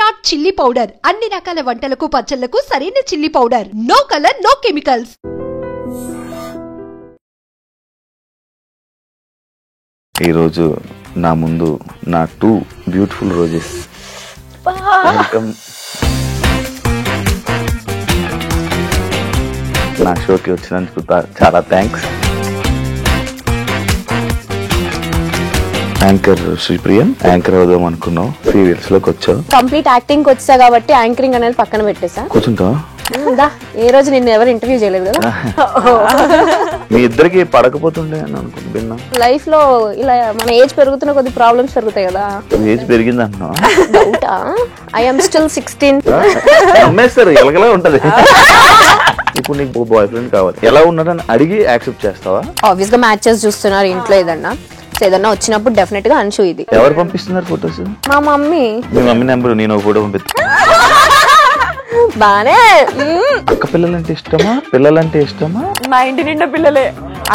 Virat chilli powder అన్ని రకాల వంటలకు పచ్చళ్లకు సరైన chilli powder. No colour no chemicals. ఈరోజు నా ముందు నా 2 బ్యూటిఫుల్ రోజెస్. వెల్కమ్ నా షోకి వచ్చినందుకు చాలా థ్యాంక్స్. యాంకర్ శ్రీప్రియం, యాంకర్ అవుదాం అనుకున్నావు, సీరియల్స్ లోకి వచ్చావు. కంప్లీట్ యాక్టింగ్ వచ్చా కాబట్టి యాంకరింగ్ అనేది పక్కన పెట్టేసా. కూర్చుంటావా? ఏ రోజు నిన్ను ఎవరు ఇంటర్వ్యూ చేయలేదు కదా. మీ ఇద్దరికి పడకపోతుండే అని అనుకుంటున్నా. లైఫ్ లో ఇలా మన ఏజ్ పెరుగుతున్న కొద్ది ప్రాబ్లమ్స్ పెరుగుతాయి కదా. ఏజ్ పెరిగింది అంటున్నావా? డౌటా? I am still 16. అమ్మేస్తారు, ఎలాగలా ఉంటది. ఇప్పుడు నీకు బాయ్ ఫ్రెండ్ కావాలి, ఎలా ఉన్నాడని అడిగి యాక్సెప్ట్ చేస్తావా? ఆబ్వియస్ గా మ్యాచెస్ చూస్తున్నారు ఇంట్లో, ఏదన్నా వచ్చినప్పుడు డెఫినెట్ గా అన్షు. ఇది ఎవరు పంపిస్తున్నారు ఫొటోస్? మా మమ్మీ. మీ మమ్మీ నెంబర్ నేను ఒక ఫోటో పంపిస్తా. బానే. అక్క పిల్లలంటే ఇష్టమా, పిల్లలంటే ఇష్టమా? మా ఇంటి నిండా పిల్లలే,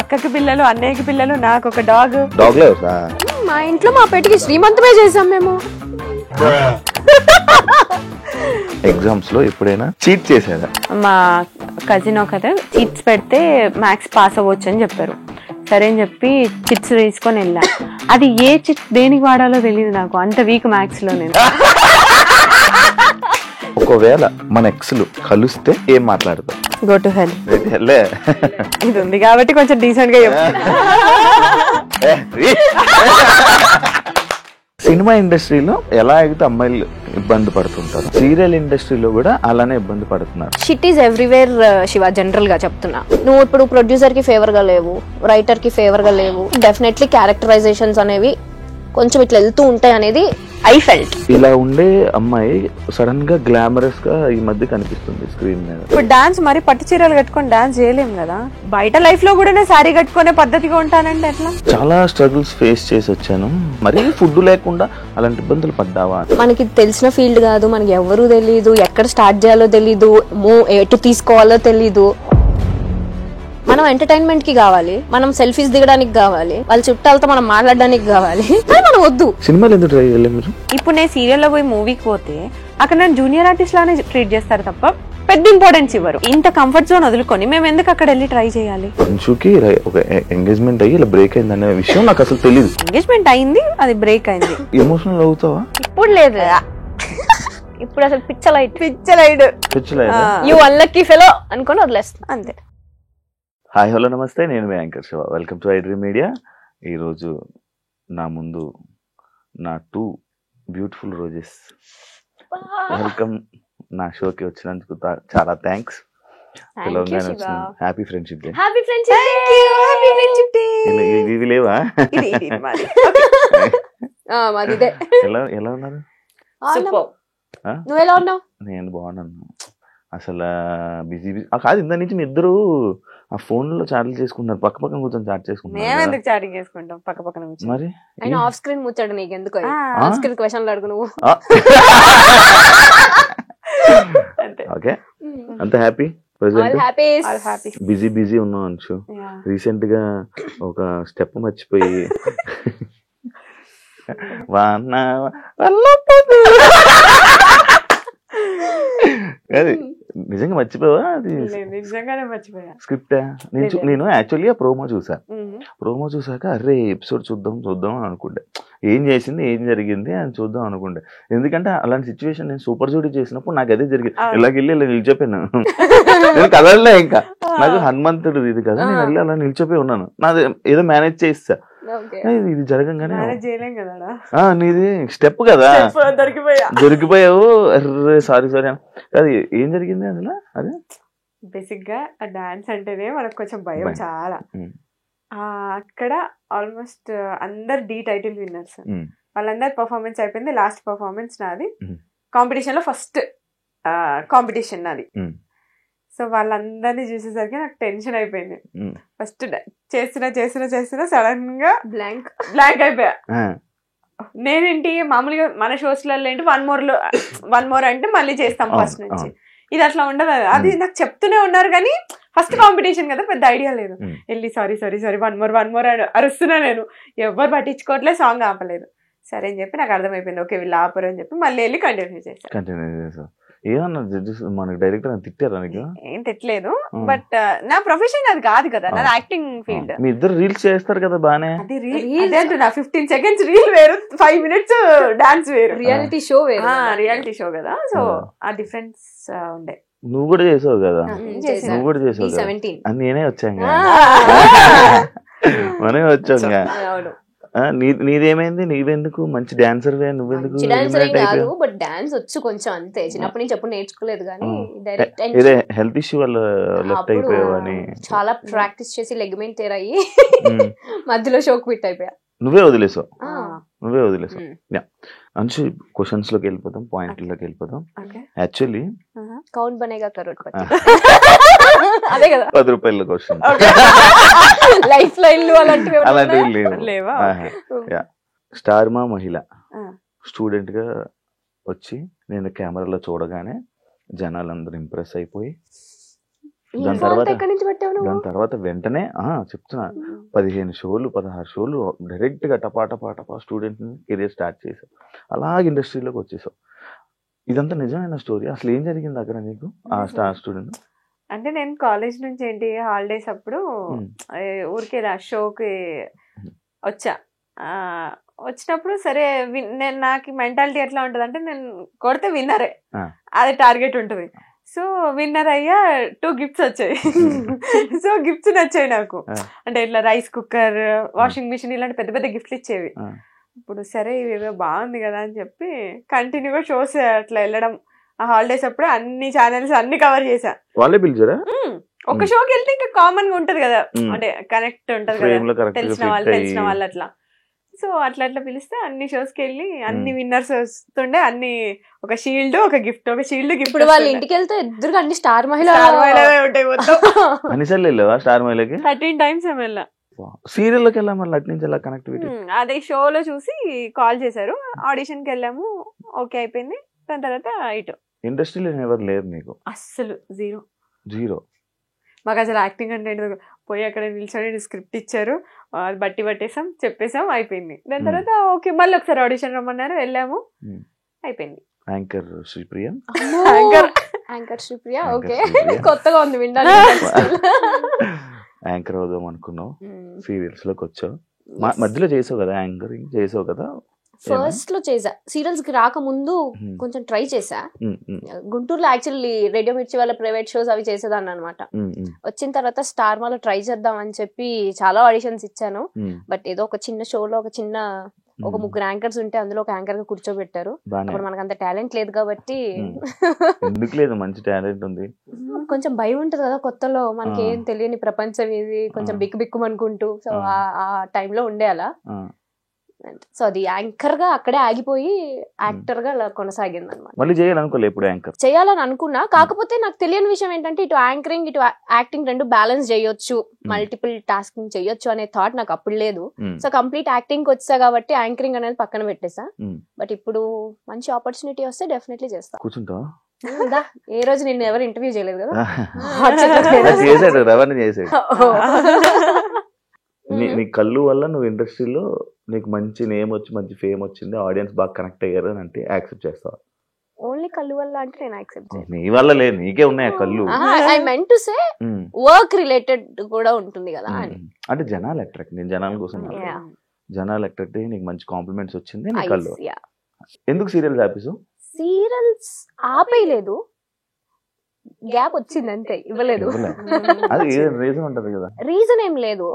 అక్కకి పిల్లలు, అన్నయ్యకి పిల్లలు, నాకు ఒక డాగ్. డాగ్ లో మా ఇంట్లో మా పెటికి శ్రీమంతమే చేసాం మేము. ఎగ్జామ్స్ లో ఎప్పుడైనా చీట్ చేసారా? మా కజిన్ ఒకరు చిట్స్ పెడితే మ్యాథ్స్ పాస్ అవ్వచ్చు అని చెప్పారు. సరే అని చెప్పి చిట్స్ తీసుకొని వెళ్ళా. అది ఏ చిట్ దేనికి వాడాలో తెలియదు నాకు, అంత వీక్ మ్యాథ్స్ లో నేను. ఒకవేళ మన ఎక్స్లు కలిస్తే ఏం మాట్లాడతాం? Go to hell. ఇది ఉంది కాబట్టి కొంచెం డీసెంట్ గా చెప్తాను. సినిమా ఇండస్ట్రీలో ఎలా అయితే అమ్మాయిలు ఇబ్బంది పడుతుంటారు, సీరియల్ ఇండస్ట్రీలో కూడా అలానే ఇబ్బంది పడుతున్నారు. Shit is everywhere Shiva. General గా చెప్తున్నా, నువ్వు ఇప్పుడు ప్రొడ్యూసర్ కి ఫేవర్ గా లేవు, రైటర్ కి ఫేవర్ గా లేవు. డెఫినెట్లీ క్యారెక్టరైజేషన్స్ అనేవి కొంచెం ఇట్లా వెళ్తూ ఉంటాయి అనేది ఐ ఫెల్ట్. ఇలా ఉండే అమ్మాయి సడన్ గా గ్లామరస్ గా ఈ మధ్య కనిపిస్తుంది స్క్రీన్ మీద. ఇప్పుడు డాన్స్ మరి పట్టు చీరలు కట్టుకొని డాన్స్ చేయలేం కదా. బయట లైఫ్ లో కూడా శారీ కట్టుకునే పద్ధతిగా ఉంటానంటే ఎట్లా? చాలా స్ట్రగుల్స్ ఫేస్ చేసి వచ్చాను. మరి ఫుడ్ లేకుండా అలాంటి ఇబ్బందులు పడ్డావా? మనకి తెలిసిన ఫీల్డ్ కాదు, మనకి ఎవరు తెలీదు, ఎక్కడ స్టార్ట్ చేయాలో తెలీదు, ఎటు తీసుకోవాలో తెలీదు. మనం ఎంటర్టైన్మెంట్ కి కావాలి, మనం సెల్ఫీస్ దిగడానికి కావాలి, వాళ్ళ చుట్టాలతో మనం మాట్లాడడానికి కావాలి, మనం వద్దు. సినిమాలు ఎందుకు ట్రై చేయలేదు మీరు? ఇప్పుడు నేను సీరియల్లో పోయి మూవీకి పోతే అక్కడ నేను జూనియర్ ఆర్టిస్ట్ లానే ట్రీట్ చేస్తారు తప్ప పెద్ద ఇంపార్టెన్స్ ఇవ్వరు. ఇంత కంఫర్ట్ జోన్ వదులుకొని మేము ఎందుకు అక్కడ వెళ్ళి ట్రై చేయాలి? అంశుకి ఒక ఎంగేజ్మెంట్ అయ్యి ఇలా బ్రేక్ అయింది అనే విషయం నాకు అసలు తెలియదు. ఎంగేజ్మెంట్ అయింది, అది బ్రేక్ అయింది. ఎమోషనల్ అవుతావా? ఇప్పుడు లేదు, ఇప్పుడు అసలు పిచ్చలైట్ యు అన్లక్కీ ఫెలో అనుకొని వదిలేస్తా అంతే. హాయ్ హలో నమస్తే, నేను మీ anchor Shiva. Welcome to iDream media. ఈరోజు నా ముందు నా 2 బ్యూటిఫుల్ రోజెస్. వెల్కమ్ నా షోకి వచ్చినందుకు చాలా థ్యాంక్స్. Happy friendship day. ఇవి లేవా? ఎలా ఉన్నారు? నువ్వు ఎలా ఉన్నావు? నేను బాగున్నాను. అసలు బిజీ కాదు, ఇంత నుంచి మీ ఇద్దరు ఆ ఫోన్ లో చాటింగ్ చేసుకుంటున్నారు, పక్క పక్కన కూర్చొని చాట్ చేసుకుంటున్నారు. మరి ఆఫ్ స్క్రీన్ ముచ్చాడు నీకు ఎందుకు? ఆఫ్ స్క్రీన్ క్వశ్చన్లు అడుగు నువ్వు. ఓకే, అంత హ్యాపీ బిజీ ఉన్నావు అంచు. రీసెంట్ గా ఒక స్టెప్ మర్చిపోయి అది నిజంగా మర్చిపోవా? అది స్క్రిప్ట్. నేను యాక్చువల్లీ ఆ ప్రోమో చూసాక అరే ఎపిసోడ్ చూద్దాం అనుకుంటే, ఏం చేసింది ఏం జరిగింది అని చూద్దాం అనుకుంటే. ఎందుకంటే అలాంటి సిచ్యువేషన్ నేను సూపర్ జూడీ చేసినప్పుడు నాకు అదే జరిగింది. ఇలాగెళ్ళి ఇలా నిలిచిపోయాను. నేను కదలలే, ఇంకా నాకు హనుమంతుడు ఇది కదా, నేను వెళ్ళి అలా నిలిచిపోయి ఉన్నాను. నాది ఏదో మేనేజ్ చేస్తా, ఇది జరగంగానే నీది స్టెప్ కదా, దొరికిపోయావు. సారీ అది ఏం జరిగింది అందులో? అదే బేసిక్ గా డాన్స్ అంటేనే మనకు కొంచెం భయం చాలా. అక్కడ ఆల్మోస్ట్ అందరు డి టైటిల్ విన్నర్స్, వాళ్ళందరు పర్ఫార్మెన్స్ అయిపోయింది. లాస్ట్ పర్ఫార్మెన్స్ నాది, కాంపిటీషన్ లో ఫస్ట్ కాంపిటీషన్ నాది. సో వాళ్ళందరినీ చూసేసరికి నాకు టెన్షన్ అయిపోయింది. ఫస్ట్ చేస్తున్నా సడన్ గా బ్లాంక్ అయిపోయా. నేనేంటి మామూలుగా మన షోస్లలో ఏంటి వన్ మోర్ అంటే మళ్ళీ చేస్తాం ఫస్ట్ నుంచి. ఇది అట్లా ఉండదు. అది నాకు చెప్తూనే ఉన్నారు కానీ ఫస్ట్ కాంపిటీషన్ కదా, పెద్ద ఐడియా లేదు. వెళ్ళి సారీ వన్ మోర్ అరుస్తున్నా. నేను ఎవరు పట్టించుకోవట్లేదు, సాంగ్ ఆపలేదు. సరే అని చెప్పి నాకు అర్థమైపోయింది, ఓకే వీళ్ళు ఆపరు అని చెప్పి మళ్ళీ వెళ్ళి కంటిన్యూ చేశాను. ఏమన్నా జడ్జెస్ మనకి డైరెక్టర్ అని తిట్టారా నీకు? ఏం తిట్టలేదు, బట్ నా ప్రొఫెషన్ అది కాదు కదా, నాది యాక్టింగ్ ఫీల్డ్. మీ ఇద్దరు రీల్స్ చేస్తారు కదా బానే. అది రీల్ 15 seconds రీల్ వేరు, 5 minutes డాన్స్ వేరు, రియాలిటీ షో వేరు. రియాలిటీ షో కదా, సో ఆ డిఫరెన్స్ ఉండే. నువ్వు కూడా చేసావు కదా, నువ్వు కూడా చేసావు కదా. 17 అని నేనే వచ్చాను, మనమే వచ్చాం. నీదేమైంది? నీవెందుకు మంచి డాన్సర్, నువ్వెందుకు? డాన్సర్ ఏం కాదు, బట్ డాన్స్ వచ్చు కొంచెం అంతే. చిన్నప్పటి నుంచి ఎప్పుడు నేర్చుకోలేదు కానీ డైరెక్ట్ ఇదే హెల్త్ ఇష్యూ వల్ల లెఫ్ట్ అయిపోయావని చాలా ప్రాక్టీస్ చేసి లెగ్మెంట్ టేర్ అయ్యి మధ్యలో షోక్ క్విట్ అయిపోయా. నువ్వే వదిలేసావు. అంశు క్వశ్చన్స్ లోకి వెళ్ళిపోతాం, పాయింట్లోకి వెళ్ళిపోతాం. యాక్చువల్లీ కౌన్ బనేగా కరోడ్పతి అదే కదా, 10 రూపాయల క్వశ్చన్. లైఫ్ లైన్లు అలాంటివి లేవా? స్టార్ మా మహిళ స్టూడెంట్ గా వచ్చి నేను కెమెరాలో చూడగానే జనాలందరూ ఇంప్రెస్ అయిపోయి దాని తర్వాత వెంటనే చెప్తున్నా 15 షోలు 16 షోలు డైరెక్ట్ గా టపా స్టూడెంట్ కెరీర్ స్టార్ట్ చేసావు, అలాగే ఇండస్ట్రీలోకి వచ్చేసావు. ఇదంతా నిజమైన స్టోరీ. అసలు ఏం జరిగింది అక్కడ నీకు ఆ స్టార్ స్టూడెంట్? అంటే నేను కాలేజ్ నుంచి ఏంటి హాలిడేస్ అప్పుడు ఊరికే షోకి వచ్చినప్పుడు సరే నేను నాకు మెంటాలిటీ ఎట్లా ఉంటుంది అంటే నేను కొడితే విన్నరే, అది టార్గెట్ ఉంటుంది. సో విన్నర్ అయ్యా 2 gifts వచ్చాయి. సో గిఫ్ట్స్ నచ్చాయి నాకు, అంటే ఇట్లా రైస్ కుక్కర్, వాషింగ్ మిషన్ ఇలాంటి పెద్ద పెద్ద గిఫ్ట్లు ఇచ్చేవి. ఇప్పుడు సరే ఇవేదో బాగుంది కదా అని చెప్పి కంటిన్యూగా షోస్ అట్లా వెళ్ళడం. ఆ హాలిడేస్ అప్పుడు అన్ని ఛానల్స్ అన్ని కవర్ చేసా. వాళ్ళే పిలిచారా? ఒక షోకి వెళ్తే ఇంకా కామన్ గా ఉంటది కదా, అంటే కనెక్ట్ ఉంటది కదా, తెలిసిన వాళ్ళు అట్లా. సో అట్లా పిలిస్తే అన్ని షోస్ కి వెళ్ళి అన్ని విన్నర్స్ వస్తుండే, అన్ని ఒక షీల్డ్ ఒక గిఫ్ట్, ఒక షీల్డ్ గిఫ్ట్. ఇప్పుడు వాళ్ళ ఇంటికి వెళ్తే ఎదురుగా అన్ని స్టార్ మహిళ ఉంటాయి మొత్తం. అన్నిసార్లు వెళ్ళావా స్టార్ మహిళకి? 13 times వెళ్ళా. సీరియల్ లోకి వెళ్ళా, మళ్ళీ అటు నుంచి ఎలా కనెక్టివిటీ? అదే షోలో చూసి కాల్ చేశారు, ఆడిషన్ కి వెళ్ళాము, ఓకే అయిపోయింది. దాని తర్వాత ఇటు ఇండస్ట్రీలో ఎవరు లేరు నీకు? అస్సలు జీరో. మాకు అసలు యాక్టింగ్ అంటే పోయి అక్కడ నిల్చొని స్క్రిప్ట్ ఇచ్చారు, అది బట్టి పట్టేసాం, చెప్పేసాం, అయిపోయింది. దాని తర్వాత ఓకే మళ్ళీ ఒకసారి ఆడిషన్ రమ్మన్నారు, వెళ్ళాము, అయిపోయింది. Anchor Sripriya. Anchor Sripriya okay, కొత్తగా ఉంది వినడానికి. యాంకర్ అవుదాం అనుకున్నావు, సీరియల్స్ లోకి వచ్చావు, మధ్యలో చేసావు కదా, యాంకరింగ్ చేసావు కదా. ఫస్ట్ లో చేసా, సీరియల్స్ కి రాకముందు కొంచెం ట్రై చేసా. గుంటూరులో యాక్చువల్లీ రేడియో మిర్చి వాళ్ళ ప్రైవేట్ షోస్ అవి చేసేదాన్ని అనమాట. వచ్చిన తర్వాత స్టార్ మాలో ట్రై చేద్దాం అని చెప్పి చాలా ఆడిషన్స్ ఇచ్చాను. బట్ ఏదో ఒక చిన్న షోలో ఒక 3 యాంకర్స్ ఉంటే అందులో ఒక యాంకర్ గా కూర్చోబెట్టారు. అప్పుడు మనకు అంత టాలెంట్ లేదు కాబట్టి, మంచి టాలెంట్ ఉంది, కొంచెం భయం ఉంటది కదా కొత్తలో, మనకి ఏం తెలియని ప్రపంచం ఇది, కొంచెం బిక్కుమనుకుంటూ. సో ఆ టైంలో ఉండే అలా. సో అది యాంకర్ గా అక్కడే ఆగిపోయి యాక్టర్ గా కొనసాగింది అనమాట. మళ్ళీ చేయాలనుకోలే ఎప్పుడు యాంకర్? చేయాలని అనుకున్నా, కాకపోతే నాకు తెలియని విషయం ఏంటంటే ఇటు యాంకరింగ్ ఇటు యాక్టింగ్ రెండు బ్యాలెన్స్ చేయొచ్చు, మల్టిపుల్ టాస్కింగ్ చేయొచ్చు అనే థాట్ నాకు అప్పుడు లేదు. సో కంప్లీట్ యాక్టింగ్ వచ్చా కాబట్టి యాంకరింగ్ అనేది పక్కన పెట్టేసా. బట్ ఇప్పుడు మంచి ఆపర్చునిటీ వస్తే డెఫినెట్లీ చేస్తా. కూర్చుంటా ఏ రోజు నిన్ను ఎవరు ఇంటర్వ్యూ చేయలేదు కదా? నీ కళ్ళు వల్ల నువ్వు ఇండస్ట్రీలో నీకు మంచి నేమ్ వచ్చి మంచి ఫేమ్ వచ్చింది, ఆడియన్స్ బాగా కనెక్ట్ అయ్యారు అని అంటే యాక్సెప్ట్ చేస్తావా? ఓన్లీ కళ్ళు వల్ల అంటే నేను యాక్సెప్ట్ చేయను. నీ వల్ల లేదు, నీకే ఉన్నాయి కళ్ళు. I meant to say work related కూడా ఉంటుంది కదా అని. అంటే జనాలు అట్రాక్ట్, నేను జనాల కోసం జనాలు అట్రాక్ట్ అయ్యి నీకు మంచి కాంప్లిమెంట్స్ వచ్చింది నీ కళ్ళు. ఎందుకు సీరియల్స్ ఆపేసావు? సీరియల్స్ ఆపేయలేదు, గ్యాప్ వచ్చింది అంతే, ఇవ్వలేదు. అది రీజన్ ఉంటది కదా? రీజన్ ఏం లేదు.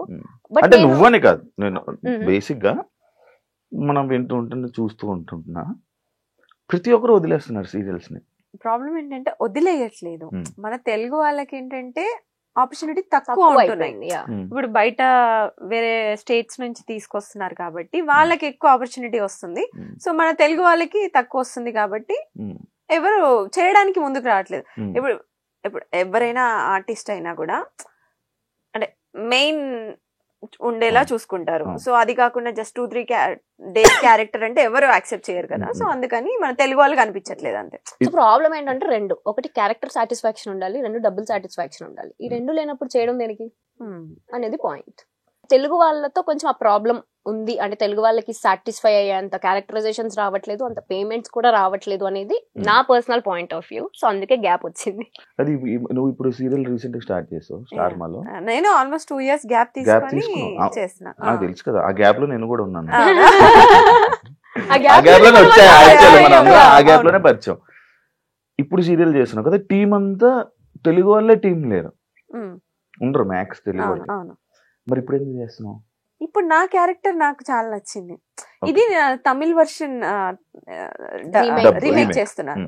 అంటే నువ్వని కాదు, నేను బేసిక్ గా మనం వింటూ ఉంటుంటే చూస్తూ ఉంటున్నా ప్రతి ఒక్కరు వదిలేస్తున్నారు సీరియల్స్ ని. ప్రాబ్లం ఏంటంటే వదిలేయట్లేదు, మన తెలుగు వాళ్ళకి ఏంటంటే ఆపర్చునిటీ తక్కువ ఉంటున్నాయి. ఇప్పుడు బయట వేరే స్టేట్స్ నుంచి తీసుకొస్తున్నారు కాబట్టి వాళ్ళకి ఎక్కువ ఆపర్చునిటీ వస్తుంది. సో మన తెలుగు వాళ్ళకి తక్కువ వస్తుంది కాబట్టి ఎవరు చేయడానికి ముందుకు రావట్లేదు. ఇప్పుడు ఎవరైనా ఆర్టిస్ట్ అయినా కూడా అంటే మెయిన్ ఉండేలా చూసుకుంటారు. సో అది కాకుండా జస్ట్ 2-3 డేస్ క్యారెక్టర్ అంటే ఎవరు యాక్సెప్ట్ చేయరు కదా. సో అందుకని మన తెలుగు వాళ్ళకి అనిపించట్లేదు అంతే. ప్రాబ్లం ఏంటంటే రెండు, ఒకటి క్యారెక్టర్ సాటిస్ఫాక్షన్ ఉండాలి, 2 డబ్బుల్ సాటిస్ఫాక్షన్ ఉండాలి. ఈ 2 లేనప్పుడు చేయడం దేనికి అనేది పాయింట్. తెలుగు వాళ్ళతో కొంచెం ఆ ప్రాబ్లం ఉంది అంటే తెలుగు వాళ్ళకి సాటిస్ఫై అయ్యేంత క్యారెక్టరైజేషన్స్ రావట్లేదు, అంత పేమెంట్స్ కూడా రావట్లేదు అనేది నా personal point of view. So అందుకే గ్యాప్ వచ్చింది. అది నువ్వు ఇప్పుడు సీరియల్ రీసెంట్ గా స్టార్ట్ చేసావు స్టార్ మాలో. నేను ఆల్మోస్ట్ 2 years గ్యాప్ తీసుకొని చేస్తున్నా. నాకు తెలుసు కదా, ఆ గ్యాప్ లో నేను కూడా ఉన్నాను. ఆ ఆ గ్యాప్ లోనే వచ్చాయి యాక్చువల్లీ, మనం ఆ గ్యాప్ లోనే పరిచయం. ఇప్పుడు సీరియల్ చేస్తున్నావు కదా, టీం అంతా తెలుగు వాళ్ళే, టీం లేరు, ఉండరు మ్యాక్స్ తెలుగు వాళ్ళు. మరి ఇప్పుడు ఏం చేస్తున్నావు? ఇప్పుడు నా క్యారెక్టర్ నాకు చాలా నచ్చింది. ఇది తమిళ్ వర్షన్ రీమేక్ చేస్తున్నాను.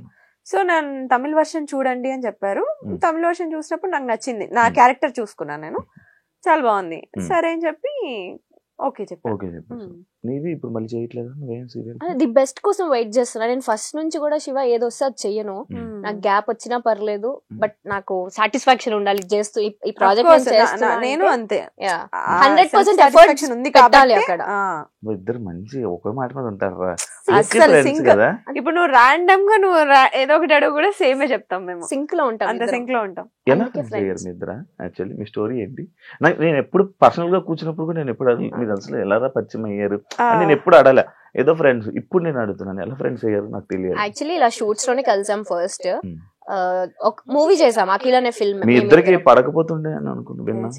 సో నేను తమిళ్ వర్షన్ చూడండి అని చెప్పారు. తమిళ్ వర్షన్ చూసినప్పుడు నాకు నచ్చింది, నా క్యారెక్టర్ చూసుకున్నాను నేను, చాలా బాగుంది. సరే అని చెప్పి ఓకే చెప్పాను. నీది ఇప్పుడు మళ్ళీ చేయట్లేదు నువ్వేం సీరియల్? ది బెస్ట్ కోసం వెయిట్ చేస్తున్నా నేను ఫస్ట్ నుంచి కూడా. శివ ఏదో వస్తే అది చెయ్యను, నాకు గ్యాప్ వచ్చినా పర్లేదు, బట్ నాకు సాటిస్ఫాక్షన్ ఉండాలి చేస్తూ. ఈ ప్రాజెక్ట్ నేను అంతే 100% ఎఫర్ట్ ఉంది పెట్టాలి అక్కడ. ఇద్దరు మంచి ఒకే మాట మీద ఉంటారు కదా. ఇప్పుడు నువ్వు రాండమ్ గా నువ్వు ఏదో ఒకటి అడుగు కూడా సేమే చెప్తాం, మేము సింక్ లో ఉంటాం, అంత సింక్ లో ఉంటాం. ఎలా ఫ్రెండ్స్ అయ్యారు మీ ఇద్దరు? యాక్చువల్లీ మీ స్టోరీ ఏంటి? నేను ఎప్పుడు పర్సనల్ గా కూర్చున్నప్పుడు కూడా నేను ఎప్పుడు మీరు అసలు ఎలా పరిచయం అయ్యారు నేను ఎప్పుడు అడగలే, ఏదో ఫ్రెండ్స్. ఇప్పుడు నేను అడుగుతున్నాను ఎలా ఫ్రెండ్స్ అయ్యారు నాకు తెలియదు. యాక్చువల్లీ ఇలా షూట్స్ లోనే కలిసాం. ఫస్ట్ ఒక మూవీ చేసాం అఖిల్ అనే ఫిల్మ్. మీ ఇద్దరికి పడకపోతుండే అని అనుకుంటున్నా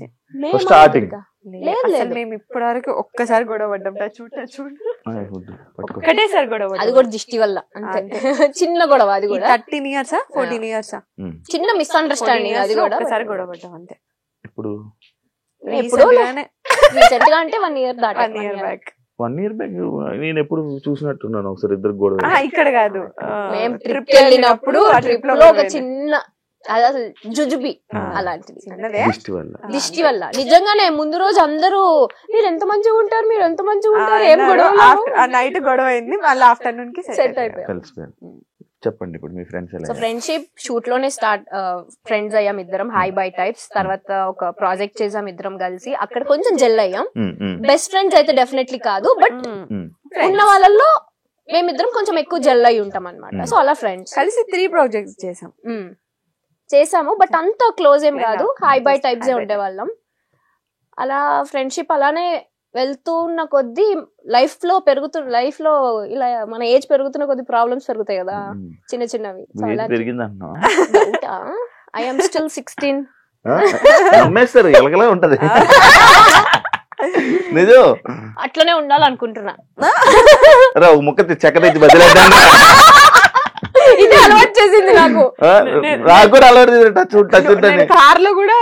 స్టార్టింగ్. మేము ఇప్పటి వరకు ఒక్కసారి గొడవ పడ్డాం, ఒకటేసారి గొడవ. అది కూడా దిష్టి వల్ల అంతే, చిన్న గొడవ. అది కూడా 13 years 14 years చిన్న మిస్అండర్స్టాండింగ్. అది కూడా ఒకసారి గొడవ పడ్డాం అంతే. ఇప్పుడు రీసెంట్ గా అంటే 1 year దాకా, 1 year బ్యాక్. 1 year బ్యాక్ నేను ఎప్పుడు చూసినట్టున్నాను ఒకసారి ఇద్దరు గొడవ. ఇక్కడ కాదు, మేము ట్రిప్ వెళ్ళినప్పుడు ట్రిప్ లో ఒక చిన్న జుజుబి అలాంటిది దిష్టి వల్ల. నిజంగానే ముందు రోజు అందరూ మీరు ఎంత మంచిగా ఉంటారు, మీరు ఎంత మంచిగా ఉంటారు, ఏం గొడవ. నైట్ గొడవ అయింది, మళ్ళీ ఆఫ్టర్నూన్ కి సెట్ అయిపోయారు. చెప్పండి ఇప్పుడు మీ ఫ్రెండ్స్ ఎలా? సో ఫ్రెండ్షిప్ షూట్ లోనే స్టార్ట్, ఫ్రెండ్స్ అయ్యాం ఇద్దరం, హై బై టైప్స్. తర్వాత ఒక ప్రాజెక్ట్ చేసాం ఇద్దరం కలిసి, అక్కడ కొంచెం జెల్ అయ్యాం. బెస్ట్ ఫ్రెండ్స్ అయితే డెఫినెట్లీ కాదు, బట్ ఉన్న వాళ్ళల్లో మేమిద్దరం కొంచెం ఎక్కువ జెల్ అయి ఉంటాం అనమాట. సో అలా ఫ్రెండ్స్ కలిసి 3 projects చేసాము, బట్ అంత క్లోజ్ ఏం కాదు, హై బై టైప్స్ ఏ ఉండేవాళ్ళం. అలా ఫ్రెండ్షిప్ అలానే వెళ్తున్న కొద్దీ లైఫ్ లో ఇలా మన ఏజ్ పెరుగుతున్న కొద్ది ప్రాబ్లమ్స్ పెరుగుతాయి కదా, చిన్న చిన్నవి. I am still 16. ఉంటది నిజం, అట్లనే ఉండాలనుకుంటున్నా. ముక్క చెక్క తెచ్చి బదిలేద్దాం. ఇది అలవాటు చేసింది నాకు కూడా అలవాటు. కార్ లో కూడా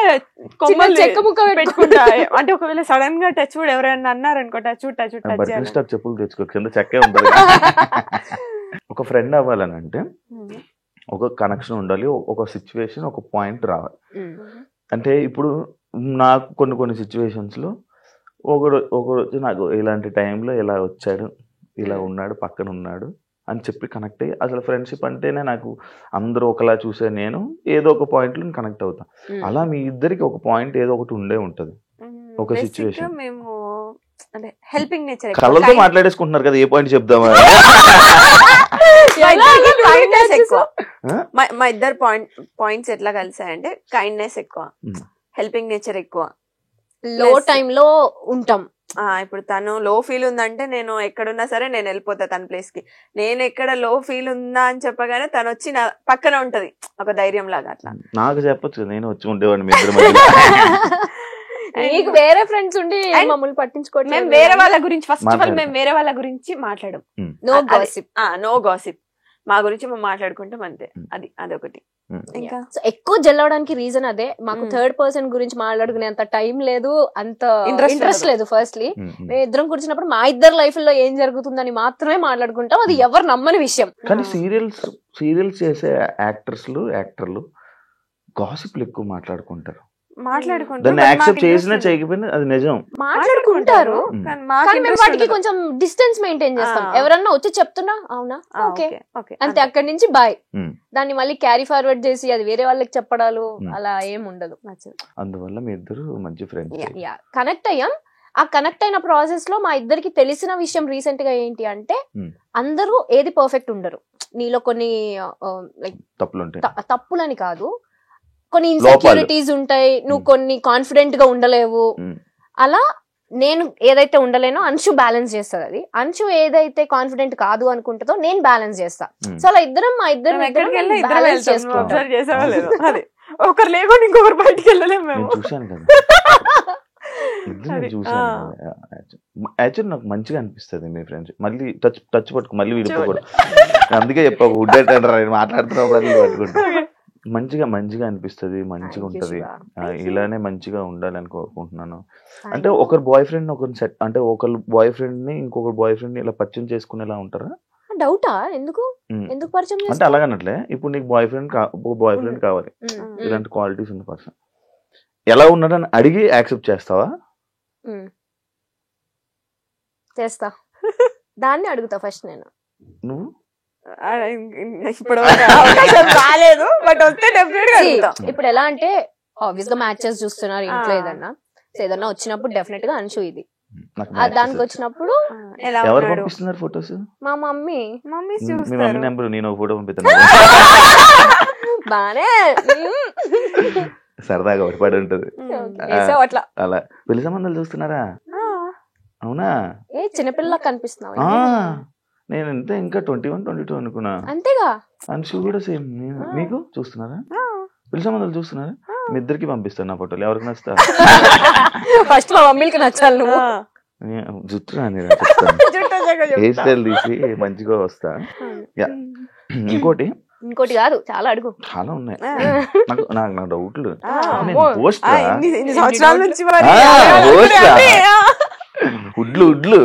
చెక్క ముక్క పెట్టుకుంటా, అంటే ఒకవేళ సడన్ గా టచ్ కూడా ఎవరైనా అన్నారనుకో టచ్ చెప్పులు తెచ్చుకో, కింద చెక్కే ఉంటది. ఒక ఫ్రెండ్ అవ్వాలని అంటే ఒక కనెక్షన్ ఉండాలి, ఒక సిచ్యువేషన్, ఒక పాయింట్ రావాలి. అంటే ఇప్పుడు నాకు కొన్ని సిచ్యువేషన్స్ లో ఒకరోజు నాకు ఇలాంటి టైంలో ఇలా వచ్చాడు, ఇలా ఉన్నాడు, పక్కన ఉన్నాడు అని చెప్పి కనెక్ట్ అయ్యి, అసలు ఫ్రెండ్షిప్ అంటేనే నాకు అందరూ ఒకలా చూసే నేను ఏదో ఒక పాయింట్ లో కనెక్ట్ అవుతా. అలా మీ ఇద్దరికి ఒక పాయింట్ ఏదో ఒకటి ఉండే ఉంటది, ఒక సిచ్యువేషన్. మేము అంటే హెల్పింగ్ నేచర్, కళ్ళతో మాట్లాడేసుకుంటున్నారు కదా, ఏ పాయింట్ చెప్దామా? మా ఇద్దరు పాయింట్స్ ఎట్లా కలిసాయంటే కైండ్నెస్ ఎక్కువ, హెల్పింగ్ నేచర్ ఎక్కువ, లో టైమ్ లో ఉంటాం. ఇప్పుడు తను లో ఫీల్ ఉందంటే నేను ఎక్కడున్నా సరే నేను వెళ్ళిపోతా తన ప్లేస్ కి. నేను ఎక్కడ లో ఫీల్ ఉందా అని చెప్పగానే తను వచ్చి నా పక్కన ఉంటది, ఒక ధైర్యం లాగా. అట్లా నాకు చెప్పొచ్చు, నేను వచ్చి ఉండేవాడిని. మీకు వేరే ఫ్రెండ్స్ ఉండి మమ్మల్ని పట్టించుకోవట్లేదు. మేము వేరే వాళ్ళ గురించి ఫస్ట్ ఆఫ్ ఆల్ మేము వేరే వాళ్ళ గురించి మాట్లాడడం, నో గాసిప్. మా గురించి మేము మాట్లాడుకుంటాం అంతే. అదొకటి. ఇంకా ఎక్కువ జల్లవడానికి రీజన్ అదే. మాకు థర్డ్ పర్సన్ గురించి మాట్లాడుకునే అంత టైం లేదు, అంత ఇంట్రెస్ట్ లేదు. ఫస్ట్లీ మేము ఇద్దరం కూర్చున్నప్పుడు మా ఇద్దరు లైఫ్ లో ఏం జరుగుతుందని మాత్రమే మాట్లాడుకుంటాం, అది ఎవరు నమ్మని విషయం. కానీ సీరియల్స్ చేసే యాక్టర్లు గాసిప్లు ఎక్కువ మాట్లాడుకుంటారు. దాన్ని యాక్సెప్ట్ చేసినా చేయకపోయినా అది నిజం, మాట్లాడుకుంటారు. కానీ మేము వాటికి కొంచెం డిస్టెన్స్ మెయింటైన్ చేస్తాం. ఎవరన్నా వచ్చి చెప్తున్నా అవునా ఓకే అంతే, అక్కడి నుంచి బాయ్. దాన్ని మళ్ళీ క్యారీ ఫార్వర్డ్ చేసి అది వేరే వాళ్ళకి చెప్పడాలు అలా ఏం ఉండదు. అందువల్ల మీ ఇద్దరు మంచి ఫ్రెండ్స్. కనెక్ట్ అయ్యాం. ఆ కనెక్ట్ అయిన ప్రాసెస్ లో మా ఇద్దరికి తెలిసిన విషయం రీసెంట్ గా ఏంటి అంటే, అందరూ ఏది పర్ఫెక్ట్ ఉండరు. నీలో కొన్ని లైక్ తప్పులని కాదు, కొన్ని ఇన్సెక్యూరిటీస్ ఉంటాయి, నువ్వు కొన్ని కాన్ఫిడెంట్ గా ఉండలేవు. అలా నేను ఏదైతే ఉండలేనో అంశు బ్యాలెన్స్ చేస్తుంది. అది అంశు ఏదైతే కాన్ఫిడెంట్ కాదు అనుకుంటుందో నేను బ్యాలెన్స్ చేస్తా. సో అలా మా ఇద్దరం బ్యాలెన్స్ చేసుకుంటాం. ఒకరు లేకుండా ఇంకొకరు బయటికి వెళ్ళలేము మేము. చూశాను కదా చూశాను. యాక్చువల్లీ నాకు మంచిగా అనిపిస్తుంది మీ ఫ్రెండ్స్. మళ్ళీ టచ్ పట్టుకు మళ్ళీ విడిపోకూడదు. అందుకే చెప్పావు ఉడ్డేటంటారు మాట్లాడుతున్నప్పుడు పట్టుకుంటా. మంచిగా అనిపిస్తుంది, మంచిగా ఉంటది. ఇలానే మంచిగా ఉండాలని కోరుకుంటున్నాను. అంటే ఒకరు బాయ్ ఫ్రెండ్ ఒకరు సెట్, అంటే ఒకరు బాయ్ ఫ్రెండ్ ని ఇంకొకరు బాయ్ ఫ్రెండ్ ని ఇలా పరిచయం చేసుకునేలా ఉంటారా? డౌటా? ఎందుకు పరిచయం? అంటే అలాగనట్లే, ఇప్పుడు నీకు బాయ్ ఫ్రెండ్ కావాలి, ఇలాంటి క్వాలిటీస్ ఉన్న పర్సన్ ఎలా ఉన్నాడని అడిగి యాక్సెప్ట్ చేస్తావా? చేస్తా. దాన్ని అడుగుతా ఫస్ట్ నేను. నువ్వు ఇప్పుడు రాలేదు, బట్ వస్తే డెఫినెట్ గా. ఇప్పుడు ఎలా అంటే ఆబ్వియస్ గా మ్యాచెస్ చూస్తున్నారు ఇంట్లో, ఏదన్నా వచ్చినప్పుడు డెఫినెట్ గా అంశు ఇది. దానికి వచ్చినప్పుడు ఎవరు పంపిస్తున్నారు ఫోటోస్? మా మమ్మీ. మీ మమ్మీ నెంబర్ నేను ఒక ఫోటో పంపిస్తాను. బానే సరదాగా ఒకటి ఉంటది అట్లా. అలా పెళ్లి సంబంధాలు చూస్తున్నారా? అవునా? ఏ చిన్నపిల్ల కనిపిస్తున్నావు? నేను అంటే ఇంకా 21, 22 అనుకున్నా. అంతేగా. అంశు కూడా సేమ్. మీకు చూస్తున్నారా? పెళ్లి సంబంధాలు చూస్తున్నారా? మీ ఇద్దరికి పంపిస్తాను నా ఫోటోలు, ఎవరికి నచ్చుతా. ఫస్ట్ మా మమ్మీకి నచ్చాలి నువ్వు. జుట్టు రాని హెయిర్ స్టైల్ తీసి మంచిగా వస్తా. ఇంకోటి కాదు, చాలా అడుగు, చాలా ఉన్నాయి నాకు డౌట్లు. ఉడ్లు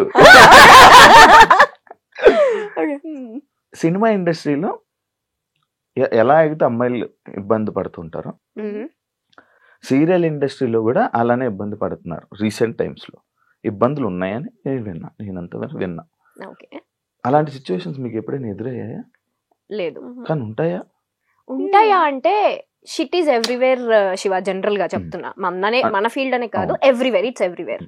సినిమా ఇండస్ట్రీలో ఎలా అయితే అమ్మాయిలు ఇబ్బంది పడుతుంటారో, సీరియల్ ఇండస్ట్రీలో కూడా అలానే ఇబ్బంది పడుతున్నారు. రీసెంట్ టైమ్స్ లో ఇబ్బందులు ఉన్నాయని నేనంతవరకు విన్నా. అలాంటి సిచ్యువేషన్స్ మీకు ఎప్పుడైనా ఎదురయ్యాయా? లేదు. కానీ ఉంటాయా అంటే shit is everywhere Shiva. General గా చెప్తున్నా, మన ఫీల్డ్ అనే కాదు, ఎవ్రీవేర్, ఇట్స్ ఎవ్రీవేర్.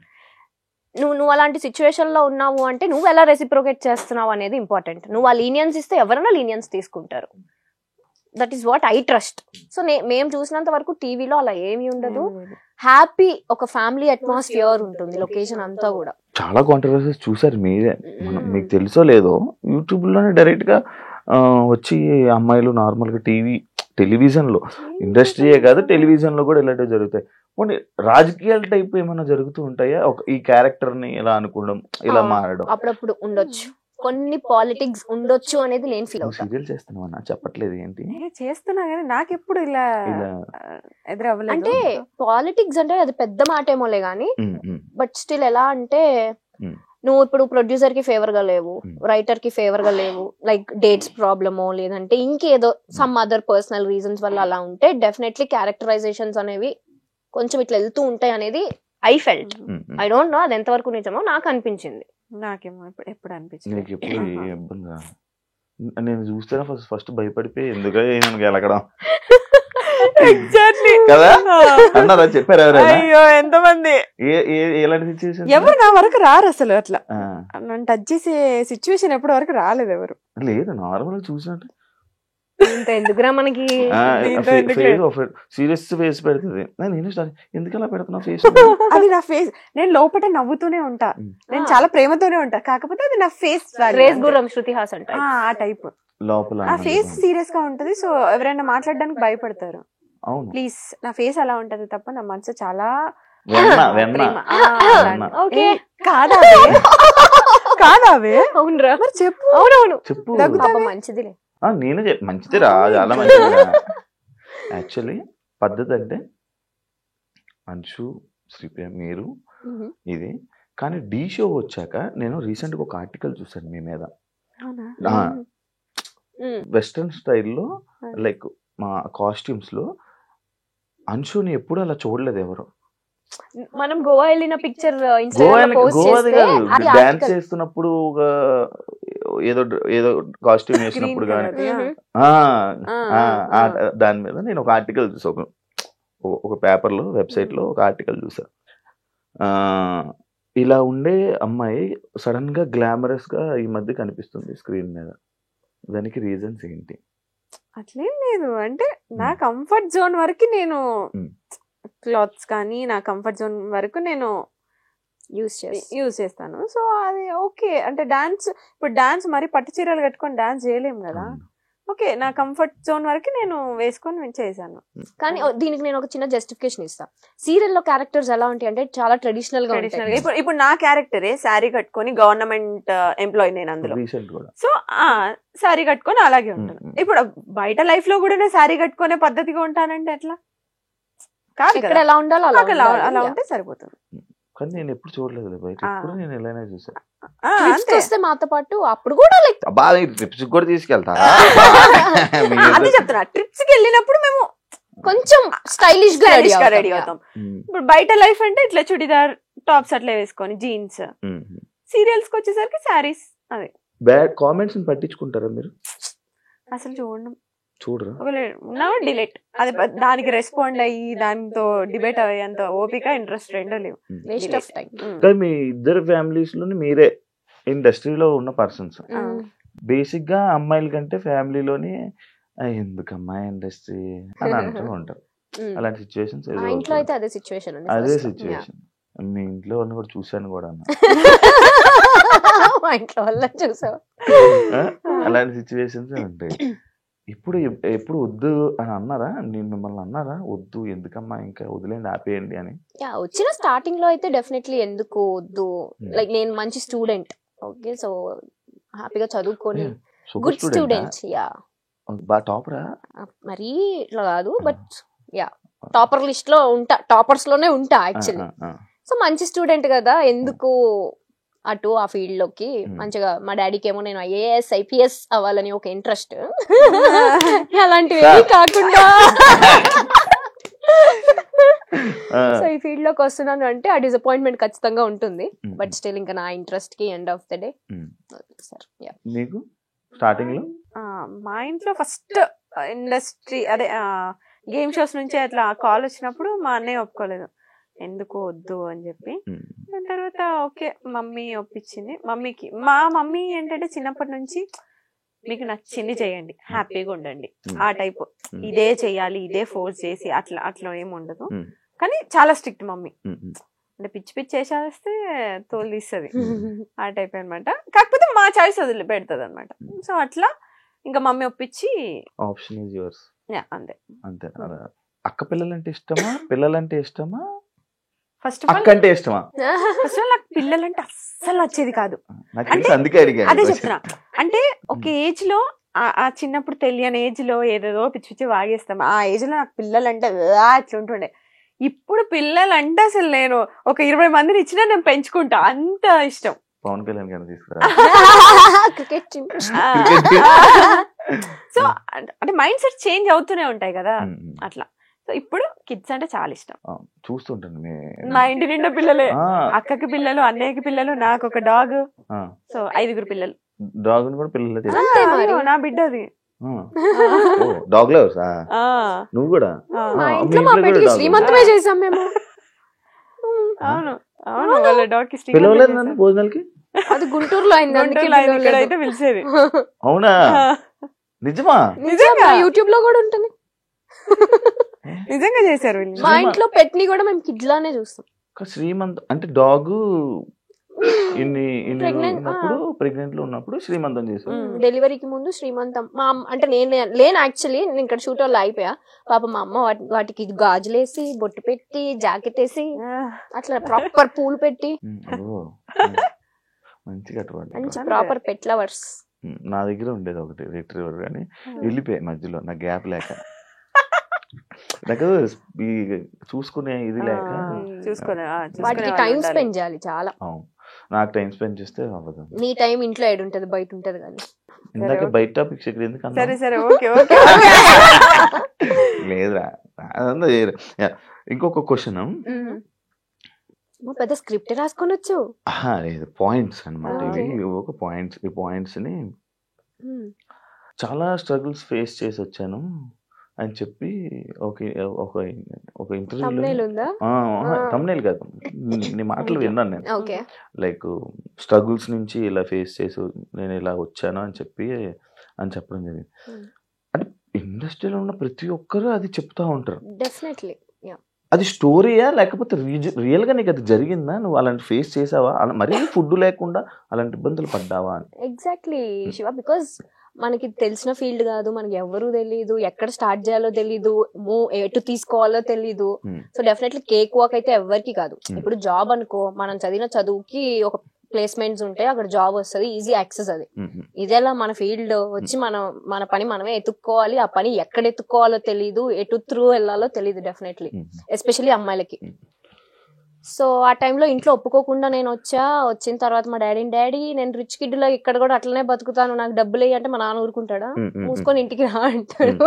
నువ్వు అలాంటి సిచ్యువేషన్ లో ఉన్నావు అంటే నువ్వు ఎలా రెసిప్రోకేట్ చేస్తున్నావు అనేది ఇంపార్టెంట్. నువ్వు ఆ లీనియన్స్ ఇస్తే ఎవరైనా లీనియన్స్ తీసుకుంటారు. That is what I trust. So మేము చూసినంత వరకు టీవీలో అలా ఏమీ ఉండదు. హ్యాపీ ఒక ఫ్యామిలీ అట్మాస్ఫియర్ ఉంటుంది లొకేషన్ అంతా కూడా. చాలా కాంట్రవర్సీస్ చూసారు మీరే, మీకు తెలుసో లేదో, యూట్యూబ్ లోనే డైరెక్ట్ గా వచ్చి అమ్మాయిలు నార్మల్ గా టెలివిజన్ లో, ఇండస్ట్రీయే కాదు టెలివిజన్ లో కూడా ఇలాంటివి జరుగుతాయి. పోనీ రాజకీయాల టైప్ ఏమైనా జరుగుతూ ఉంటాయా? ఈ క్యారెక్టర్ ని ఇలా అనుకోవడం, ఇలా మారడం అప్పుడప్పుడు ఉండొచ్చు, కొన్ని పాలిటిక్స్ ఉండొచ్చు అనేది నేను ఫీల్ అవుతాను. సీరియల్ చేస్తున్నావా? చెప్పట్లేదు ఏంటి? చేస్తున్నా కానీ నాకు ఎప్పుడు ఇలా ఎదురవ్వలేదు. అంటే పాలిటిక్స్ అంటే అది పెద్ద మాట ఏమోలే గానీ, బట్ స్టిల్ ఎలా అంటే నువ్వు ఇప్పుడు ప్రొడ్యూసర్ కి ఫేవర్ గా లేవు, రైటర్ కి ఫేవర్ గా లేవు, లైక్ డేట్స్ ప్రాబ్లమో లేదంటే ఇంకేదో సమ్ అదర్ పర్సనల్ రీజన్స్ వల్ల అలా ఉంటే డెఫినెట్లీ క్యారెక్టరైజేషన్స్ అనేవి కొంచెం ఇట్లా వెళ్తూ ఉంటాయి అనేది I felt. I don't know అది ఎంతవరకు నిజమో, నాకు అనిపించింది. నాకేమో ఎప్పుడు అనిపించింది. నేను చూస్తే ఫస్ట్ భయపడిపోయి ఎందుకంటే గెలకడం కదా అన్నారా? చెప్పారు ఎవరైనా? అయ్యో ఎంతమంది, ఎలాంటి సిచ్యువేషన్? ఎవరు నా వరకు రారు అసలు. అట్లా నన్ను టచ్ చేసే సిచ్యువేషన్ ఎప్పటి వరకు రాలేదు ఎవరు. లేదు, నార్మల్ చూసినట్టు ఎందుకురా మనకి సీరియస్ ఫేస్ పెడుతుంది. నేను ఎందుకు అలా పెడుతున్నా ఫేస్? అది నా ఫేస్. నేను లోపల నవ్వుతూనే ఉంటా, నేను చాలా ప్రేమతోనే ఉంటా, కాకపోతే అది నా ఫేస్. శృతి హాసన్ ఆ టైప్ లోపల ఆ ఫేస్ సీరియస్ గా ఉంటది. సో ఎవరైనా మాట్లాడడానికి భయపడతారు. ప్లీజ్, నా ఫేస్ అలా ఉంటది తప్ప నా మనసు చాలా కాదావే. అవునరా? చెప్పు. అవునవును చెప్పు. మంచిదిలే. నేను మంచిది రా, చాలా మంచిది. యాక్చువల్లీ పద్ధతి అంటే అంశు, శ్రీప్రియ, మీరు ఇది. కానీ డి షో వచ్చాక నేను రీసెంట్ గా ఒక ఆర్టికల్ చూసాను మీ మీద. వెస్టర్న్ స్టైల్లో లైక్ మా కాస్ట్యూమ్స్ లో అంశుని ఎప్పుడు అలా చూడలేదు ఎవరు. మనం గోవా వెళ్ళిన పిక్చర్ డాన్స్ చేస్తున్నప్పుడు ఏదో ఏదో కాస్ట్యూమ్ వేసినప్పుడు కానీ దాని మీద నేను ఒక ఆర్టికల్ చూసా, ఒక పేపర్ లో, వెబ్సైట్ లో ఒక ఆర్టికల్ చూసా. ఇలా ఉండే అమ్మాయి సడన్ గా గ్లామరస్ గా ఈ మధ్య కనిపిస్తుంది స్క్రీన్ మీద. దానికి రీజన్స్ ఏంటి? అట్లేం లేదు, అంటే నా కంఫర్ట్ జోన్ వరకు నేను క్లాత్స్ కానీ నా కంఫర్ట్ జోన్ వరకు నేను యూజ్ చేస్తాను. సో అది ఓకే. అంటే ఇప్పుడు డాన్స్ మరి పట్టు చీరలు కట్టుకొని డాన్స్ చేయలేము కదా. ఓకే, నా కంఫర్ట్ జోన్ వరకు నేను వేసుకొని చేశాను. కానీ దీనికి నేను ఒక చిన్న జస్టిఫికేషన్ ఇస్తా. సీరియల్లో క్యారెక్టర్స్ ఎలా ఉంటాయి అంటే చాలా ట్రెడిషనల్ గా ఉంటాయి. ఇప్పుడు నా క్యారెక్టరే శారీ కట్టుకొని గవర్నమెంట్ ఎంప్లాయీ నేను అందులో. సో శారీ కట్టుకొని అలాగే ఉంటాను. ఇప్పుడు బయట లైఫ్ లో కూడా నేను శారీ కట్టుకునే పద్ధతిగా ఉంటానంటే ఎట్లా కాదు. ఇక్కడ ఎలా ఉండాలో అలా ఉంటే సరిపోతుంది. కానీ నేను ఎప్పుడు చూడలేదు బయట, ఎప్పుడు నేను ఎలానే చూసాను. వస్తే మాతో పాటు అప్పుడు కూడా లైక్ బాగా ట్రిప్స్ కూడా తీసుకెళ్తారా? అదే చెప్తున్నా, ట్రిప్స్ కి వెళ్ళినప్పుడు మేము కొంచెం స్టైలిష్ గా రెడీ అవుతాం. ఇప్పుడు బయట లైఫ్ అంటే ఇట్లా చుడిదార్ టాప్స్ అట్లా వేసుకొని జీన్స్. సీరియల్స్ కి వచ్చేసరికి శారీస్. అదే బ్యాడ్ కామెంట్స్ పట్టించుకుంటారా మీరు? అసలు చూడరా? డిలీట్. అది దానికి రెస్పాండ్ అయ్యి దాంతో డిబేట్ అయ్యేంత ఓపిక ఇంట్రెస్ట్ రెండో లేవు. కానీ మీ ఇద్దరు ఫ్యామిలీస్ లోని మీరే ఇండస్ట్రీలో ఉన్న పర్సన్స్. బేసిక్ గా అమ్మాయిల కంటే ఫ్యామిలీలోని ఎందుకమ్మా ఇండస్ట్రీ అని అంటూ ఉంటారు. అలాంటి సిచ్యువేషన్స్ ఇంట్లో అయితే అదే సిచ్యువేషన్. మీ ఇంట్లో వాళ్ళని కూడా చూసాను కూడా మా ఇంట్లో వాళ్ళని చూసావు. అలాంటి సిచ్యువేషన్స్ ఉంటాయి. ఎప్పుడు వద్దు అని అన్నారా? నేను మిమ్మల్ని అన్నారా వద్దు ఎందుకమ్మా ఇంకా వదిలేండి ఆపేయండి అని? వచ్చిన స్టార్టింగ్ లో అయితే డెఫినెట్లీ ఎందుకు వద్దు, లైక్ నేను మంచి స్టూడెంట్. ఓకే, సో హ్యాపీగా చదువుకొని గుడ్ స్టూడెంట్. టాపరా మరీ ఇట్లా కాదు, బట్ టాపర్ లిస్ట్ లో ఉంటా, టాపర్స్ లోనే ఉంటా యాక్చువల్లీ. సో మంచి స్టూడెంట్ కదా, ఎందుకు అటు ఆ ఫీల్డ్ లోకి. మంచిగా మా డాడీకి ఏమో నేను ఐఏఎస్ ఐపీఎస్ అవ్వాలని ఒక ఇంట్రెస్ట్. అలాంటివి కాకుండా సో ఈ ఫీల్డ్ లోకి వస్తున్నాను అంటే ఆ డిసప్పాయింట్మెంట్ ఖచ్చితంగా ఉంటుంది. బట్ స్టిల్ ఇంకా నా ఇంట్రెస్ట్ కి ఎండ్ ఆఫ్ ద డే. మీకు స్టార్టింగ్ లో మా ఇంట్లో ఫస్ట్ ఇండస్ట్రీ అదే గేమ్ షోస్ నుంచి అట్లా కాల్ వచ్చినప్పుడు మా అన్నయ్య ఒప్పుకోలేదు, ఎందుకు వద్దు అని చెప్పి. దాని తర్వాత ఓకే మమ్మీ ఒప్పించింది. మా మమ్మీ ఏంటంటే చిన్నప్పటి నుంచి మీకు నచ్చింది చేయండి, హ్యాపీగా ఉండండి ఆ టైప్. ఇదే చెయ్యాలి, ఇదే ఫోర్స్ చేసి అట్లా ఏమి ఉండదు. కానీ చాలా స్ట్రిక్ట్ మమ్మీ. అంటే పిచ్చి పిచ్చి చేసేస్తే తోలు తీస్తుంది ఆ టైప్ అనమాట. కాకపోతే మా చాయిస్ వదిలి పెడుతుంది అనమాట. సో అట్లా ఇంకా మమ్మీ ఒప్పించి ఆప్షన్ ఈజ్ యువర్స్. అంతే అంతే. అక్క పిల్లలంటే ఇష్టమా, పిల్లలంటే ఇష్టమా, ఫస్ట్ ఆఫ్ ఆల్ అంటే ఇష్టమా? ఫస్ట్ ఆఫ్ ఆల్ నాకు పిల్లలంటే అస్సలు వచ్చేది కాదు. అదే చెప్తున్నా, అంటే ఒక ఏజ్ లో ఆ చిన్నప్పుడు తెలియని ఏజ్ లో ఏదేదో పిచ్చి పిచ్చి వాగేస్తాం. ఆ ఏజ్ లో నాకు పిల్లలంటే అట్లా ఉంటుండే. ఇప్పుడు పిల్లలంటే అసలు నేను ఒక 20 మందిని ఇచ్చినా నేను పెంచుకుంటా, అంత ఇష్టం. పవన్ కళ్యాణ్ గారిని తీసుకురా. సో అంటే మైండ్ సెట్ చేంజ్ అవుతూనే ఉంటాయి కదా అట్లా. సో ఇప్పుడు కిడ్స్ అంటే చాలా ఇష్టం. చూస్తుంటాను మా ఇంటి నిండా పిల్లలే, అక్కకి పిల్లలు, అన్నయ్యకి పిల్లలు, నాకు ఒక డాగ్. సో 5 పిల్లలు. డాగ్ కూడా పిల్లలు. నా బిడ్డ అది. డాగ్ లవర్స్ నువ్వు కూడా? శ్రీమంతమే చేసాం మేము. అవును అవును, వాళ్ళ డాగ్ కి పిలవలేదు భోజనాలకి. అది గుంటూరులో అయింది, ఇక్కడైతే పిలిచేది. అవునా? నిజమా? నిజంగా యూట్యూబ్ లో కూడా ఉంటుంది. నిజంగా చేశారు. మా ఇంట్లో పెట్ని కూడా మేము కిడ్ లానే చూస్తాం. శ్రీమంత్ అంటే డాగ్ ప్రెగ్నెంట్ లో ఉన్నప్పుడు శ్రీమంతం చేశారు. డెలివరీకి ముందు శ్రీమంతం. మా అంటే నేను యాక్చువల్లీ నేను ఇక్కడ షూట్ వాళ్ళు అయిపోయా. పాప మా అమ్మ వాటికి గాజులేసి బొట్టు పెట్టి జాకెట్ వేసి అట్లా ప్రాపర్ పూలు పెట్టి మంచిగా మంచి ప్రాపర్ పెట్ లవర్స్. నా దగ్గర ఉండేది ఒకటి రిట్రీవర్, కానీ వెళ్ళిపోయాయి మధ్యలో నా గ్యాప్ లేక. నాకు చూసుకునే ఇది లేక వాటికి టైం స్పెండ్ చేయాలి చాలా. నాకు టైం స్పెండ్ చేస్తే అవ్వదు. నీ టైం ఇంట్లో ఏడుంటది, బయట ఉంటది. కానీ ఇందాక బయట టాపిక్స్ ఎక్కడ ఎందుకు లేదురా. ఇంకొక క్వశ్చన్, పెద్ద స్క్రిప్ట్ రాసుకొని వచ్చు. లేదు, పాయింట్స్ అనమాట ఇవి. ఒక పాయింట్స్, ఈ పాయింట్స్ ని చాలా స్ట్రగుల్స్ ఫేస్ చేసి వచ్చాను అని చెప్పి ఒక ఇంటర్వ్యూలో, తమ్నేల్ కాదు నీ మాటలు విన్నాను నేను. లైక్ స్ట్రగుల్స్ నుంచి ఇలా ఫేస్ చేసి నేను ఇలా వచ్చాను అని చెప్పడం జరిగింది. అంటే ఇండస్ట్రీలో ఉన్న ప్రతి ఒక్కరు అది చెప్తా ఉంటారు. డెఫినెట్లీ అది స్టోరీయా లేకపోతే రియల్ గా నీకు అది జరిగిందా? నువ్వు అలాంటి ఫేస్ చేసావా? మరీ ఫుడ్ లేకుండా అలాంటి ఇబ్బందులు పడ్డావా అని? ఎగ్జాక్ట్లీ శివ, బికాస్ మనకి తెలిసిన ఫీల్డ్ కాదు, మనకి ఎవరు తెలీదు, ఎక్కడ స్టార్ట్ చేయాలో తెలీదు, ఎటు తీసుకోవాలో తెలీదు. సో డెఫినెట్లీ కేక్ వాక్ అయితే ఎవరికి కాదు. ఇప్పుడు జాబ్ అనుకో, మనం చదివిన చదువుకి ఒక ప్లేస్మెంట్స్ ఉంటాయి, అక్కడ జాబ్ వస్తుంది, ఈజీ యాక్సెస్. అది ఇదేలా మన ఫీల్డ్ వచ్చి మన పని మనమే ఎత్తుక్కోవాలి. ఆ పని ఎక్కడ ఎత్తుక్కోవాలో తెలీదు, ఎటు త్రూ వెళ్ళాలో తెలీదు డెఫినెట్లీ, ఎస్పెషల్లీ అమ్మాయిలకి. సో ఆ టైంలో ఇంట్లో ఒప్పుకోకుండా నేను వచ్చిన తర్వాత మా డాడీ నేను రిచ్ కిడ్ లో ఇక్కడ కూడా అట్లనే బతుకుతాను, నాకు డబ్బులు వేయి అంటే మా నాన్న ఊరుకుంటాడా? మూసుకొని ఇంటికి రా అంటాడు,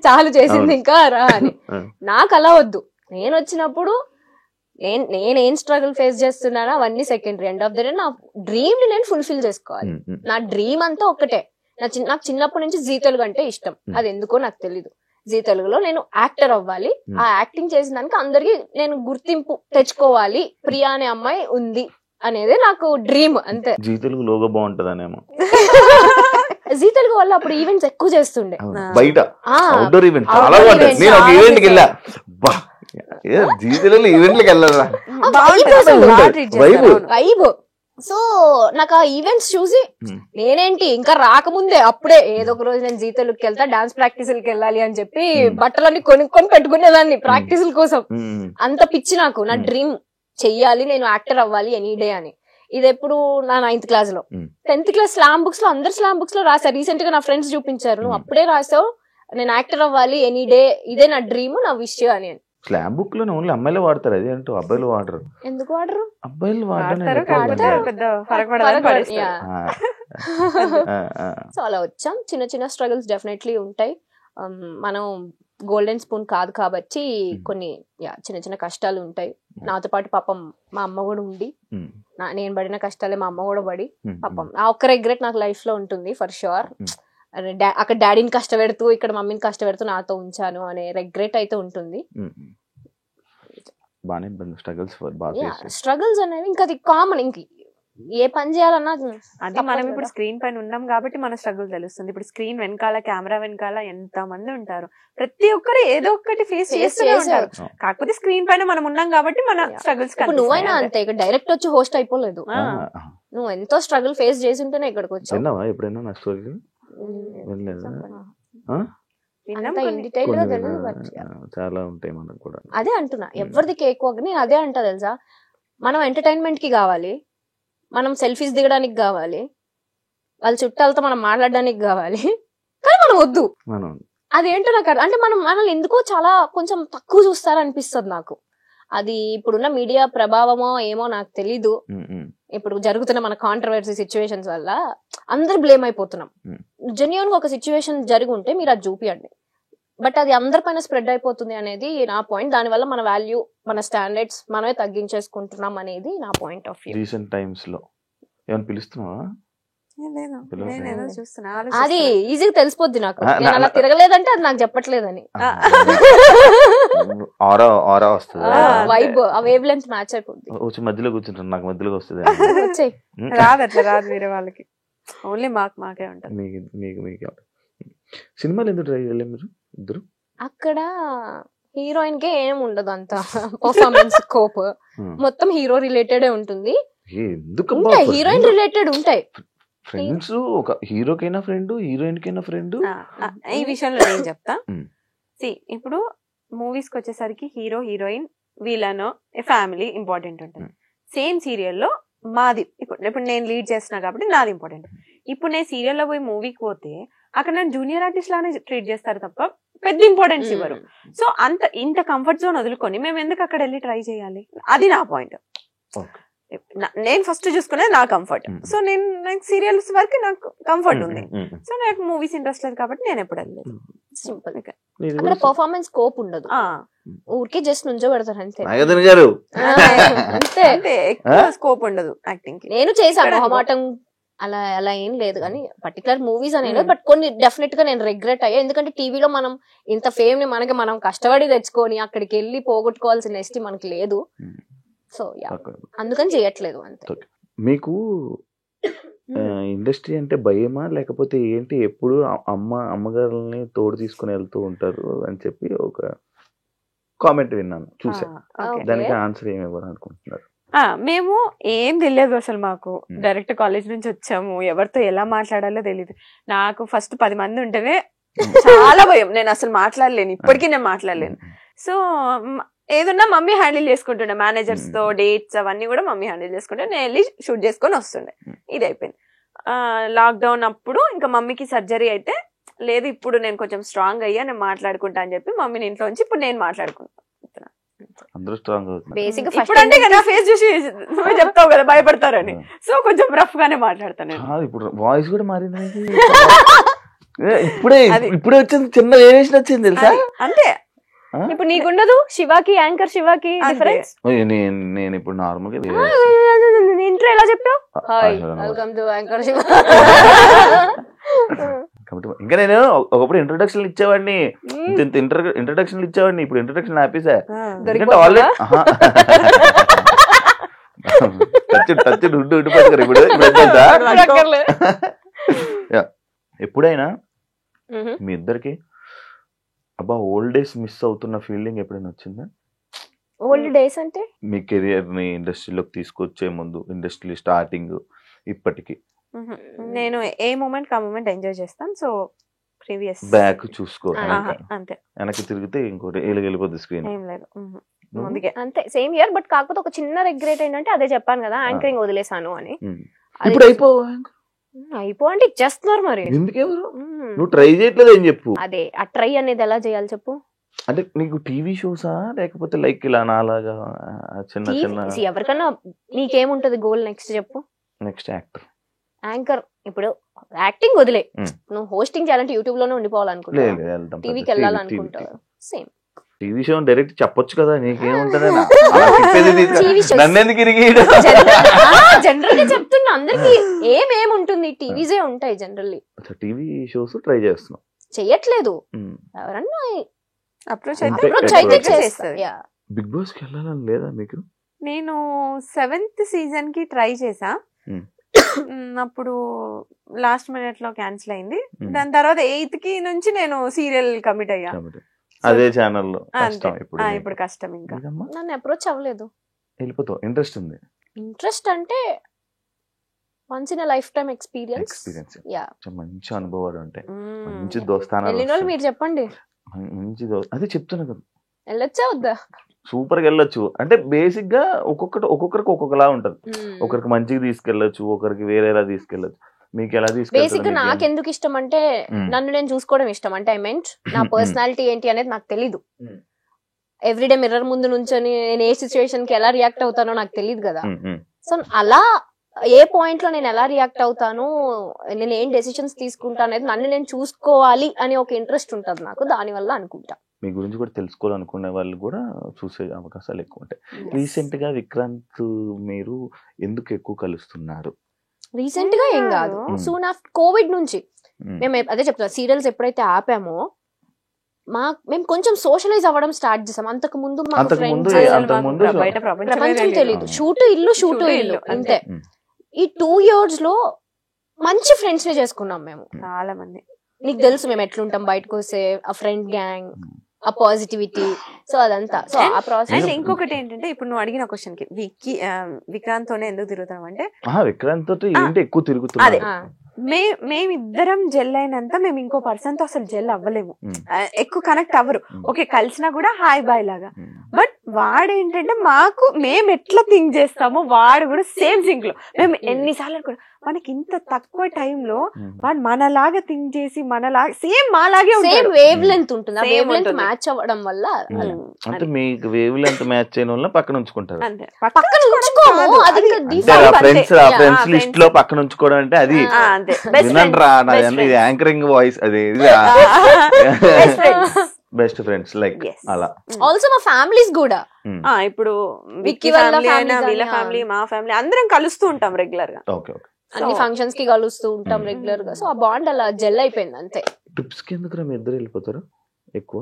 చాలు చేసింది ఇంకా రా అని. నాకు అలా వద్దు. నేను వచ్చినప్పుడు నేనేం స్ట్రగుల్ ఫేస్ చేస్తున్నానో అవన్నీ secondary. End of the day నా డ్రీమ్ ని నేను ఫుల్ఫిల్ చేసుకోవాలి. నా డ్రీమ్ అంతా ఒకటే. నాకు చిన్నప్పటి నుంచి జీ తెలుగు అంటే ఇష్టం, అది ఎందుకో నాకు తెలీదు. జీ తెలుగులో నేను యాక్టర్ అవ్వాలి, ఆ యాక్టింగ్ చేసిన దానికి అందరికి నేను గుర్తింపు తెచ్చుకోవాలి, ప్రియా అనే అమ్మాయి ఉంది అనేది నాకు డ్రీమ్, అంతే. జీ తెలుగు లోగో బాగుంటదనేమో. జీ తెలుగు వల్ల అప్పుడు ఈవెంట్స్ ఎక్కువ చేస్తుండే, బయట అవుట్డోర్ ఈవెంట్ చాలా బాగుంటాయి. నేను ఒక ఈవెంట్ కి వెళ్ళా, జీ తెలుగు ఈవెంట్లకి వెళ్ళాలా, వైబ్. సో నాకు ఆ ఈవెంట్స్ చూసి నేనేంటి ఇంకా రాకముందే అప్పుడే ఏదో ఒక రోజు నేను జీ తెలుగుకి వెళ్తా, డాన్స్ ప్రాక్టీసులకి వెళ్ళాలి అని చెప్పి బట్టలన్నీ కొనుక్కొని పెట్టుకునేదాన్ని ప్రాక్టీసుల కోసం. అంత పిచ్చి నాకు, నా డ్రీమ్ చెయ్యాలి, నేను యాక్టర్ అవ్వాలి ఎనీ డే అని. ఇది ఎప్పుడు నా 9th క్లాస్ లో. 10th క్లాస్ స్లామ్ బుక్స్ లో అందరు స్లామ్ బుక్స్ లో రాశారు. రీసెంట్ గా నా ఫ్రెండ్స్ చూపించారు, నువ్వు అప్పుడే రాసావు నేను యాక్టర్ అవ్వాలి ఎనీ డే, ఇదే నా డ్రీమ్, నా విష్ అని. స్లామ్ బుక్ లో ఓన్లీ అమ్మాయిలు వాడతారు, అది అంటూ అబ్బాయిలు వాడరు. ఎందుకు వాడరు? అబ్బాయిలు సో అలా వచ్చాం. చిన్న చిన్న స్ట్రగుల్స్ డెఫినెట్లీ ఉంటాయి. మనం గోల్డెన్ స్పూన్ కాదు కాబట్టి కొన్ని చిన్న చిన్న కష్టాలు ఉంటాయి. నాతో పాటు పాపం మా అమ్మ కూడా ఉండి, నేను పడిన కష్టాలే మా అమ్మ కూడా పడి, పాపం ఆ ఒక్క రిగ్రెట్ నాకు లైఫ్ లో ఉంటుంది ఫర్ షూర్. అక్కడ డాడీని కష్టపెడుతూ ఇక్కడ మమ్మీని కష్టపెడుతూ నాతో ఉంచాను అనే రిగ్రెట్ అయితే ఉంటుంది. స్ట్రగుల్స్ అనేవి ఇంకా అది కామన్, ఇంక ఏ పని చేయాలన్నా అది మనం ఇప్పుడు స్క్రీన్ పైన ఉన్నాం కాబట్టి మన స్ట్రగుల్ తెలుస్తుంది. ఇప్పుడు స్క్రీన్ వెనకాల, కెమెరా వెనకాల ఎంత మంది ఉంటారు, ప్రతి ఒక్కరు ఏదో ఒకటి ఫేస్ చేస్తూనే ఉంటారు. కాకపోతే స్క్రీన్ పైన మనం ఉన్నాం కాబట్టి మన స్ట్రగుల్స్. నువ్వైనా అంతే, ఇక్కడ డైరెక్ట్ వచ్చి హోస్ట్ అయిపోలేదు, నువ్వు ఎంతో స్ట్రగుల్ ఫేస్ చేసి ఉంటేనే ఇక్కడికి వచ్చావు. ఎప్పుడైనా నా స్టోరీ చాలా ఉంటాయి మనకు కూడా. అదే అంటున్నా, ఎవరిది కేక్ వాక్, నేను అదే అంటా తెలుసా. మనం ఎంటర్టైన్మెంట్ కి కావాలి, మనం సెల్ఫీస్ దిగడానికి కావాలి, వాళ్ళ చుట్టాలతో మనం మాట్లాడడానికి కావాలి, కానీ మనం వద్దు. అదేంటో నాకు అంటే మనల్ని ఎందుకో చాలా కొంచెం తక్కువ చూస్తారనిపిస్తుంది నాకు. అది ఇప్పుడున్న మీడియా ప్రభావమో ఏమో నాకు తెలీదు. ఇప్పుడు జరుగుతున్న మన కాంట్రవర్సీ సిచ్యువేషన్స్ వల్ల అందరు బ్లేమ్ అయిపోతున్నాం. జెన్యూన్ గా ఒక సిచ్యువేషన్ జరిగి ఉంటే మీరు అది చూపియండి, బట్ అది అందరిపైన స్ప్రెడ్ అయిపోతుంది అనేది నా పాయింట్. దానివల్ల మన వాల్యూ, మన స్టాండర్డ్స్ మనమే తగ్గించేసుకుంటున్నాం అనేది నా point of view. Recent times లో ఏమైనా పిలుస్తున్నావా? అది ఈజీగా తెలిసిపోద్ది నాకు, నేను అలా తిరగలేదంటే అది నాకు చెప్పట్లేదని. వైబ్ ఆ వేవ్ లెంత్ మ్యాచ్ అయిపోద్ది. మధ్యలో కూర్చుంటాను, నాకు మధ్యలో వస్తుంది. రాదు అట్లా, రాదు వేరే వాళ్ళకి, ఓన్లీ మాకే ఉంటుంది. మీకు సినిమాలు ఎందుకు ట్రై చేయలేదు మీరు ఇద్దరు? అక్కడ హీరోయిన్ కే ఏం ఉండదు అంత పర్ఫార్మెన్స్ స్కోప్, మొత్తం హీరో రిలేటెడ్ ఉంటుంది. హీరోయిన్ రిలేటెడ్ ఉంటాయి. ఫ్రెండ్స్, ఒక హీరోకైనా ఫ్రెండ్, హీరోయిన్ కైనా ఫ్రెండ్. ఈ విషయంలో నేను చెప్తా. ఇప్పుడు మూవీస్ కి వచ్చేసరికి హీరో, హీరోయిన్, వీళ్ళనో ఫ్యామిలీ ఇంపార్టెంట్ ఉంటుంది. సేమ్ సీరియల్లో మాది ఇప్పుడు నేను లీడ్ చేస్తున్నా కాబట్టి నాది ఇంపార్టెంట్. ఇప్పుడు నేను సీరియల్లో పోయి మూవీకి పోతే అక్కడ నేను జూనియర్ ఆర్టిస్ట్ లానే ట్రీట్ చేస్తారు తప్ప పెద్ద ఇంపార్టెన్స్ ఇవ్వరు. సో ఇంత కంఫర్ట్ జోన్ వదులుకొని మేము ఎందుకు అక్కడ వెళ్ళి ట్రై చేయాలి? అది నా పాయింట్. నేను ఫస్ట్ చూసుకునేది నా కంఫర్ట్. సో నాకు సీరియల్స్ వరకు నాకు కంఫర్ట్ ఉంది. సో నాకు మూవీస్ ఇంట్రెస్ట్ లేదు కాబట్టి నేను ఎప్పుడు వెళ్ళలేదు. సింపుల్. అక్కడ పర్ఫార్మెన్స్ స్కోప్ ఉండదు, ఊరికే జస్ట్ నుంచో పెడతారు అంతే. అంతే, ఎక్కువ స్కోప్ ఉండదు యాక్టింగ్ కి. నేను చేశాను మొహమాటం, అలా ఏం లేదు కానీ పర్టికులర్ మూవీస్ అనేది. బట్ కొన్ని డెఫినెట్ గా నేను రిగ్రెట్ అయ్యా, ఎందుకంటే టీవీలో మనం ఇంత ఫేమ్ ని మనం కష్టపడి తెచ్చుకొని అక్కడికి వెళ్ళి పోగొట్టుకోవాల్సిన ఎస్టీ మనకి లేదు. సో అందుకని చేయట్లేదు అంతే. మీకు ఇండస్ట్రీ అంటే భయమా లేకపోతే ఏంటి? ఎప్పుడు అమ్మగారుల్ని తోడు తీసుకుని వెళ్తూ ఉంటారు అని చెప్పి ఒక కామెంట్ విన్నాను, చూసా. Okay. దానికి ఆన్సర్ ఏమి ఇవ్వాలి అనుకుంటున్నారు? మేము ఏం తెలియదు అసలు, మాకు డైరెక్ట్ కాలేజ్ నుంచి వచ్చాము, ఎవరితో ఎలా మాట్లాడాలో తెలియదు. నాకు ఫస్ట్ 10 మంది ఉంటేనే చాలా భయం, నేను అసలు మాట్లాడలేను, ఇప్పటికీ నేను మాట్లాడలేను. సో ఏదన్నా మమ్మీ హ్యాండిల్ చేసుకుంటుండే, మేనేజర్స్ తో డేట్స్ అవన్నీ కూడా మమ్మీ హ్యాండిల్ చేసుకుంటే నేను వెళ్ళి షూట్ చేసుకొని వస్తుండే. ఇది అయిపోయింది. లాక్డౌన్ అప్పుడు ఇంకా మమ్మీకి సర్జరీ అయితే, లేదు ఇప్పుడు నేను కొంచెం స్ట్రాంగ్ అయ్యా, నేను మాట్లాడుకుంటా అని చెప్పి మమ్మీని ఇంట్లో ఉంచి ఇప్పుడు నేను మాట్లాడుకుంటా. అందరూ స్ట్రాంగ్ అవుతున్నారు. బేసిక్ ఇప్పుడు అంటే కదా ఫేస్ చూసి నువ్వే చెప్తావు కదా భయపడతారని, సో కొంచెం రఫ్ గానే మాట్లాడతాను. ఇప్పుడు వాయిస్ కూడా మారింది. ఇప్పుడే వచ్చింది, చిన్న వేరియేషన్ వచ్చింది తెలుసా? అంతే. ఇప్పుడు నీకుండదు, శివాకి యాంకర్ శివాకి డిఫరెన్స్. నేను ఇప్పుడు నార్మల్ గా ఇంట్లో ఎలా చెప్పావు, hi welcome to anchor Shiva. ఇంకా నేను ఒకప్పుడు ఇంట్రొడక్షన్ ఇచ్చేవాడిని, ఇంట్రొడక్షన్ ఇచ్చేవాడిని, ఇప్పుడు ఇంట్రొడక్షన్ ఆపేసా. ఎందుకంటే ఆల్రెడీ టచ్ ఉండిపోతారు ఇప్పుడు. ఎప్పుడైనా మీ ఇద్దరికి అబ్బా ఓల్డ్ డేస్ మిస్ అవుతున్న ఫీలింగ్ ఎప్పుడైనా వచ్చిందా? ఓల్డ్ డేస్ అంటే మీ కెరియర్ ని ఇండస్ట్రీలోకి తీసుకొచ్చే ముందు, ఇండస్ట్రీ స్టార్టింగ్ ఇప్పటికి? నేను ఏ మూమెంట్ ఆ మూమెంట్ ఎంజాయ్ చేస్తాను. సో ప్రీవియస్ బ్యాక్ చూసుకో, అంతే. వెనక్కి తిరిగితే ఇంకోటి వెళ్ళిపోద్ది స్క్రీన్. ఏం లేదు, ముందుకే అంతే. Same year. బట్ కాకపోతే ఒక చిన్న రిగ్రెట్ ఏంటంటే, అదే చెప్పాను కదా యాంకరింగ్ వదిలేసాను అని. ఇప్పుడు అయిపో అంటే ఇచ్చేస్తున్నారు మరి. ఎందుకెవరు నువ్వు ట్రై చేయట్లేదు ఏం చెప్పు. అదే ఆ ట్రై అనేది ఎలా చేయాలి చెప్పు. అంటే నీకు టీవీ షోసా లేకపోతే లైక్ ఇలా నాలాగా చిన్న చిన్న? ఎవరికన్నా నీకేముంటది గోల్ నెక్స్ట్ చెప్పు. Next actor, anchor. ఇప్పుడు యాక్టింగ్ వదిలే, నువ్వు హోస్టింగ్ చేయాలంటే యూట్యూబ్ లోనే ఉండిపోవాలనుకుంటావు, టీవీకి వెళ్ళాలనుకుంటావు. సేమ్ టీవీ షో డైరెక్ట్ చెప్పొచ్చు కదా, నీకేముంటది? నన్నెందుకు ఇరిగి జనరల్ గా చెప్తున్నా, అందరికి ఏమేముంటుంది, టీవీసే ఉంటాయి జనరల్లీ. టీవీ షోస్ ట్రై చేస్తున్నావు? చెయ్యట్లేదు, ఎవరన్నా అప్రోచ్ బిగ్ బాస్ కి వెళ్ళాలని లేదా మీకు? నేను 7th సీజన్ కి ట్రై చేసా, అప్పుడు లాస్ట్ మినిట్ లో క్యాన్సిల్ అయింది. దాని తర్వాత 8th కి నుంచి నేను సీరియల్ కమిట్ అయ్యా. అదే ఛానల్లో ఇప్పుడు కష్టం. ఇంకా నన్ను అప్రోచ్ అవ్వలేదు. వెళ్ళిపోతావు? ఇంట్రెస్ట్ ఉంది? ఇంట్రెస్ట్ అంటే once in life time experience. మంచి అనుభవాలు ఉంటాయి, మంచి దోస్తానాలు. మీరు చెప్పండి. మంచి అదే చెప్తున్నా కదా, వెళ్ళొచ్చా వద్దా? సూపర్ గా వెళ్ళొచ్చు. అంటే బేసిక్ గా ఒక్కొక్కరికి ఒక్కొక్కలా ఉంటది. ఒకరికి మంచిగా తీసుకెళ్లొచ్చు, ఒకరికి వేరేలా తీసుకెళ్లొచ్చు. మీకు ఎలా తీసుకెళ్తారు? బేసిక్ గా నాకు ఎందుకు ఇష్టం అంటే, నన్ను నేను చూసుకోవడం ఇష్టం. అంటే ఐ మీన్ నా పర్సనాలిటీ ఏంటి అనేది నాకు తెలీదు. ఎవ్రీడే మిర్రర్ ముందు నుంచొని నేను ఏ సిచ్యువేషన్ కి ఎలా రియాక్ట్ అవుతానో నాకు తెలియదు కదా. సో అలా ఏ పాయింట్ లో నేను ఎలా రియాక్ట్ అవుతాను, నేను ఏం డెసిషన్స్ తీసుకుంటా అనేది నన్ను నేను చూసుకోవాలి అని ఒక ఇంట్రెస్ట్ ఉంటుంది నాకు. దాని వల్ల అనుకుంటా మీ గురించి కూడా తెలుసుకోవాలనుకునే వాళ్ళు కూడా చూసే అవకాశాలు ఎక్కువ ఉంటాయి. రీసెంట్ గా విక్రాంత్ మీరు ఎందుకు ఎక్కువ కలుస్తున్నారు? రీసెంట్ గా ఏం కాదు, సూన్ ఆఫ్టర్ కోవిడ్ నుంచి మేము అదే చెప్తాం, సీరియల్స్ ఎప్పుడైతే ఆపామో మేము కొంచెం సోషలైజ్ అవ్వడం స్టార్ట్ చేసాం. అంతకు ముందు ప్రపంచం తెలీదు, షూటు ఇల్లు అంతే. ఈ 2 years లో మంచి ఫ్రెండ్స్ ని చేసుకున్నాం మేము, చాలా మంది. నీకు తెలుసు మేము ఎట్లుంటాం బయటకు వస్తే, ఆ ఫ్రెండ్ గ్యాంగ్, ఆ పాజిటివిటీ, సో అదంతా. సో ఆ ప్రాసెస్. ఇంకొకటి ఏంటంటే, ఇప్పుడు నువ్వు అడిగిన క్వశ్చన్ కి విక్రాంత్ తోనే ఎందుకు తిరుగుతాం అంటే, విక్రాంత్ తోటి ఏంటి ఎక్కువ తిరుగుతున్నారు? మేమిద్దరం జెల్ అయినంత మేము ఇంకో పర్సన్ తో అసలు జెల్ అవ్వలేము, ఎక్కువ కనెక్ట్ అవ్వరు. ఓకే కలిసినా కూడా హాయ్ బాయ్ లాగా. బట్ వాడు ఏంటంటే, మాకు మేము ఎట్లా థింక్ చేస్తామో వాడు కూడా సేమ్ థింక్ లో. మేము ఎన్నిసార్లు అనుకున్నాం, మనకి ఇంత తక్కువ టైంలో వాడు మనలాగా థింక్ చేసి మనలాగా సేమ్ మాలాగే సేమ్ వేవ్ లెంత్ ఉంటుంది. ఆ వేవ్ లెంత్ మ్యాచ్ అవ్వడం వల్ల, అంటే మీకు వేవ్ లెంత్ మ్యాచ్ అయిన వల్ల పక్కన ఉంచుకుంటారు. పక్కన ఉంచుకోము, అది ఫ్రెండ్స్ లిస్ట్ లో పక్కన ఉంచుకోవడం అంటే అది యాంకరింగ్ వాయిస్, అది బెస్ట్ ఫ్రెండ్స్ లైక్ అలా. ఆల్సో మా ఫ్యామిలీస్ కూడా, ఇప్పుడు విక్కీ ఫ్యామిలీ అయినా వీళ్ళ ఫ్యామిలీ మా ఫ్యామిలీ అందరం కలుస్తూ ఉంటాం రెగ్యులర్ గా. అన్ని ఫంక్షన్స్ కి కలుస్తూ ఉంటాం రెగ్యులర్ గా. సో ఆ బాండ్ అలా జెల్ అయిపోయింది అంతే. ట్రిప్స్ కి ఎందుకు మీ ఇద్దరు వెళ్ళిపోతారు ఎక్కువ?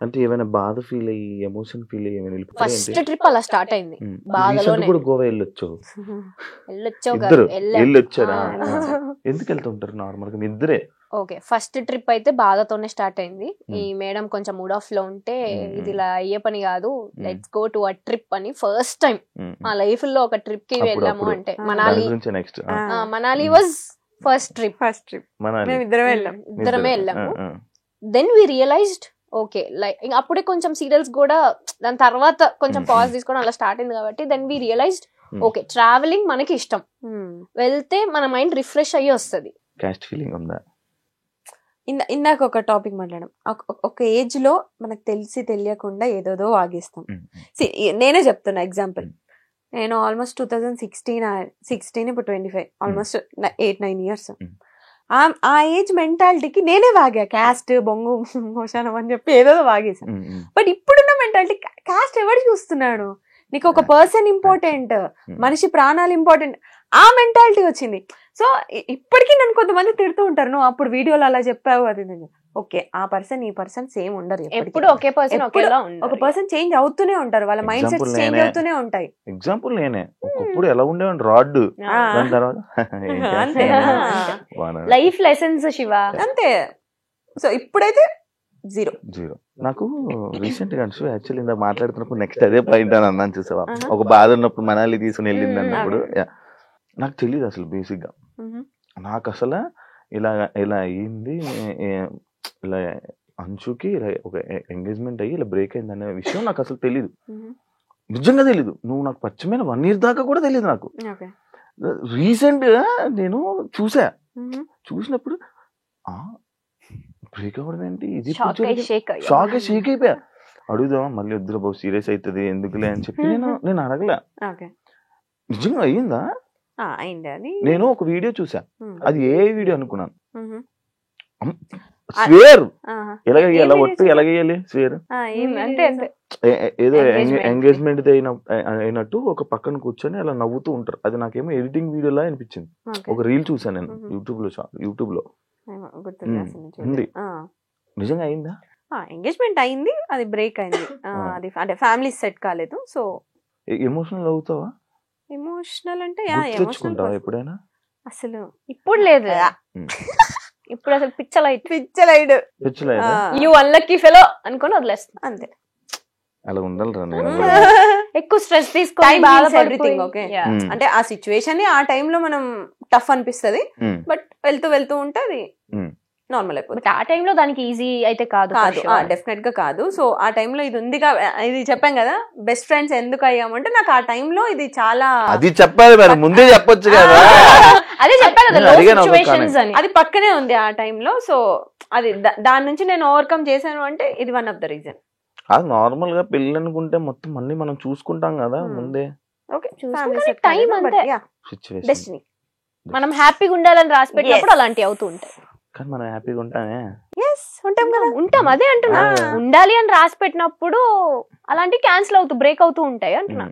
అంటే ఏమైనా బాధ ఫీల్ అయ్యి, ఎమోషన్ ఫీల్ అయ్యి ఏమైనా వెళ్ళిపోతారు? ఫస్ట్ ట్రిప్ అలా స్టార్ట్ అయింది బాధలోనే. కూడా గోవా వెళ్ళొచ్చారా? ఎందుకు వెళ్తుంటారు నార్మల్ గా మీ ఇద్దరే? ఓకే ఫస్ట్ ట్రిప్ అయితే బాధతోనే స్టార్ట్ అయింది. ఈ మేడం కొంచెం మూడ్ ఆఫ్ లో ఉంటే ఇది ఇలా అయ్యే పని కాదు, let's go to a trip అని ఫస్ట్ టైం మా లైఫ్ లో ఒక ట్రిప్ కి వెళ్ళాము. అంటే మనాలి వాజ్ ఫస్ట్ ట్రిప్. ఇద్దరమే వెళ్ళాము. Then we realised okay like అప్పుడే కొంచెం సీరియల్స్ కూడా దాని తర్వాత కొంచెం పాజ్ తీసుకోవడం అలా స్టార్ట్ అయింది కాబట్టి then we realised okay travelling మనకి ఇష్టం, వెళ్తే మన మైండ్ రిఫ్రెష్ అయ్యి వస్తుంది. కాస్ట్ ఫీలింగ్ ఉందా? ఇందాక ఒక టాపిక్ మాట్లాడడం, ఒక ఏజ్ లో మనకు తెలిసి తెలియకుండా ఏదోదో వాగిస్తాం. నేనే చెప్తున్నా ఎగ్జాంపుల్, నేను ఆల్మోస్ట్ 2016 ఇప్పుడు 25 ఆల్మోస్ట్ 8-9 years. ఆ ఏజ్ మెంటాలిటీకి నేనే వాగా, క్యాస్ట్ బొంగు మోషానం అని చెప్పి ఏదో వాగేసాను. బట్ ఇప్పుడున్న మెంటాలిటీ క్యాస్ట్ ఎవడు చూస్తున్నాడు, నీకు ఒక పర్సన్ ఇంపార్టెంట్, మనిషి ప్రాణాలు ఇంపార్టెంట్, ఆ మెంటాలిటీ వచ్చింది. సో ఇప్పటికీ నన్ను కొంతమంది తిడుతూ ఉంటారు, నువ్వు అప్పుడు వీడియోలో అలా చెప్పావు అది. ఓకే ఆ పర్సన్ ఈ పర్సన్ సేమ్ ఉండరు, ఎప్పుడు ఒకే పర్సన్ ఒక పర్సన్ చేంజ్ అవుతూనే ఉంటారు, వాళ్ళ మైండ్ సెట్స్ చేంజ్ అవుతూనే ఉంటాయి. ఎగ్జాంపుల్ నేనే ఒకప్పుడు ఎలా ఉండేవాడిని రాడ్, దాని తర్వాత లైఫ్ లెసన్స్ శివ అంతే. సో ఇప్పుడైతే జీరో. నాకు రీసెంట్ గా యాక్చువల్లీ ఇందా మాట్లాడుతున్నప్పుడు నెక్స్ట్ అదే పాయింట్ అని అన్నాను చూసావా, ఒక బాధ ఉన్నప్పుడు మనాలి తీసుకుని వెళ్ళింది అన్నప్పుడు నాకు తెలియదు అసలు బేసిక్ గా, నాకు అసలు ఇలా అయ్యింది, ఇలా అంచుకి ఇలా ఒక ఎంగేజ్మెంట్ అయ్యి ఇలా బ్రేక్ అయింది అనే విషయం నాకు అసలు తెలీదు, నిజంగా తెలీదు. నువ్వు నాకు పరిచయమైన 1 year దాకా కూడా తెలియదు నాకు. రీసెంట్ గా నేను చూసినప్పుడు బ్రేక్ అవ్వడం ఏంటి, ఇది షాక్ అయిపోయా. అడుగుదామా మళ్ళీ వద్దురా బాబు సీరియస్ అవుతుంది ఎందుకులే అని చెప్పి నేను అడగలే. నిజంగా అయ్యిందా? నేను ఒక వీడియో చూసా, అది ఏ వీడియో అనుకున్నాను, స్వేర్ ఎలాగేయాలి, ఒట్టు ఎలాగేయాలి స్వేర్ ఏదో ఎంగేజ్మెంట్ అయినట్టు ఒక పక్కన కూర్చొని అలా నవ్వుతూ ఉంటారు. అది నాకేమో ఎడిటింగ్ వీడియోలా అనిపించింది. ఒక రీల్ చూసాను నేను యూట్యూబ్ లో ఉంది. నిజంగా అయిందా? ఎంగేజ్మెంట్ అయింది, అది బ్రేక్ అయింది, అది అంటే ఫ్యామిలీ సెట్ కాలేదు. సో ఎమోషనల్ అవుతావా? ఎమోషనల్ అంటే తెచ్చుకుంటావా ఎప్పుడైనా? అసలు ఇప్పుడు లేదు, ఇప్పుడు అసలు పిచ్చలైడ్ యు అన్లక్కీ ఫెలో అనుకొని వదిలేస్తా అంతే. అలా ఉండాలిరా, నేను ఎక్కువ స్ట్రెస్ తీసుకొని ఎవ్రీథింగ్ ఓకే. అంటే ఆ సిచ్యువేషన్ ఆ టైంలో మనం టఫ్ అనిపిస్తది, బట్ వెళ్తూ ఉంటే అది నార్మల్ అయిపోతుంది. ఆ టైంలో దానికి ఈజీ అయితే కాదు, డెఫినెట్ గా కాదు. సో ఆ టైంలో ఇది ఉంది, ఇది చెప్పాం కదా బెస్ట్ ఫ్రెండ్స్ ఎందుకు అయ్యామంటే నాకు ఆ టైంలో ఇది చాలా, అది చెప్పాలి మరి ముందే చెప్పొచ్చు కదా, అదే చెప్పాను కదా, అది పక్కనే ఉంది ఆ టైంలో. సో అది దాని నుంచి నేను ఓవర్కమ్ చేశాను అంటే ఇది వన్ ఆఫ్ ద రీజన్. అది నార్మల్ గా పెళ్లి అనుకుంటే మొత్తం అన్ని మనం చూసుకుంటాం కదా ముందే. డెస్టినీ మనం హ్యాపీగా ఉండాలని రాసి పెట్టినప్పుడు అలాంటివి అవుతూ ఉంటాయి. కానీ మనం హ్యాపీగా ఉంటామే, ఉంటాం అదే అంటున్నా. ఉండాలి అని రాసి పెట్టినప్పుడు అలాంటివి క్యాన్సిల్ అవుతూ బ్రేక్ అవుతూ ఉంటాయి అంటున్నా.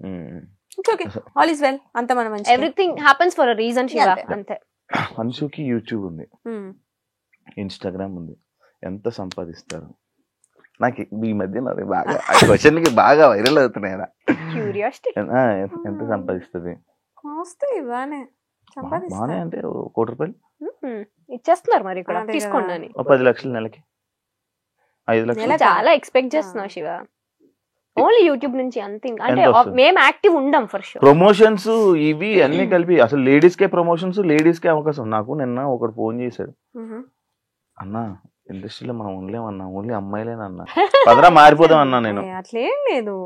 ఆల్ ఇస్ వెల్, అంత మనం everything happens for a reason Shiva అంతే. అన్షుకి యూట్యూబ్ ఉంది, ఇన్స్టాగ్రామ్ ఉంది, ఎంత సంపాదిస్తారు? నాకు ఈ మధ్య బాగా క్వశ్చన్కి బాగా వైరల్ అవుతున్నాయి. ఎంత సంపాదిస్తుంది? బానే అంటే 1 కోటి రూపాయలు ఇచ్చేస్తున్నారు మరి ఇక్కడ తీసుకోండి అని. 10 లక్షలు నెలకి, 5 లక్షలు చాలా ఎక్స్పెక్ట్ చేస్తున్నావు శివ. ఓన్లీ యూట్యూబ్ నుంచి అంతే, అంటే మేము యాక్టివ్ ఉండం ఫర్ షూర్. ప్రమోషన్స్ ఇవి అన్ని కలిపి అసలు లేడీస్ కే ప్రమోషన్స్, లేడీస్ కే అవకాశం. నాకు నిన్న ఒకడు ఫోన్ చేశాడు, అన్నా ఇండస్ట్రీలో మనం ఉండలేమన్నా, ఓన్లీ అమ్మాయిలేనన్నా, పదరా మారిపోదాం అన్నా. నేను అట్లేం లేదు,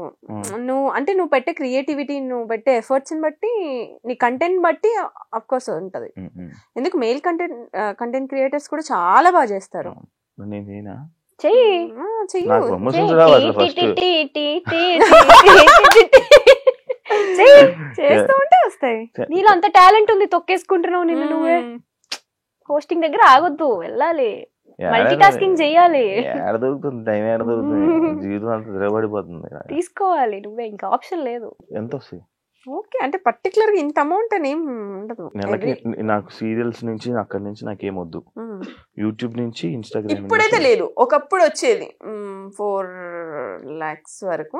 నువ్వు పెట్టే క్రియేటివిటీ, నువ్వు పెట్టే ఎఫర్ట్స్ బట్టి, నీ కంటెంట్ బట్టి అఫ్ కోర్స్ ఉంటది. ఎందుకు మెయిల్ కంటెంట్ క్రియేటర్స్ కూడా చాలా బాగా చేస్తారు. నేనేనా చేస్తూ ఉంటే వస్తాయి. నీలో అంత టాలెంట్ ఉంది, తొక్కేసుకుంటున్నావు నిన్ను నువ్వే. హోస్టింగ్ దగ్గర ఆగొద్దు, వెళ్ళాలి, మల్టీ టాస్కింగ్ చెయ్యాలి. టైం ఏడ దొరుకుతుంది, జీవితం అంతా తిరగబడిపోతుంది. తీసుకోవాలి నువ్వే, ఇంకా ఆప్షన్ లేదు. ఎంత వస్తాయి? ఓకే అంటే పర్టికులర్ గా ఇంత అమౌంట్ అని ఏం ఉండదు. నెలకి నాకు సీరియల్స్ నుంచి అక్కడి నుంచి నాకేమొద్దు, యూట్యూబ్ నుంచి ఇన్స్టాగ్రామ్. ఇప్పుడైతే లేదు, ఒకప్పుడు వచ్చేది 4 lakhs వరకు.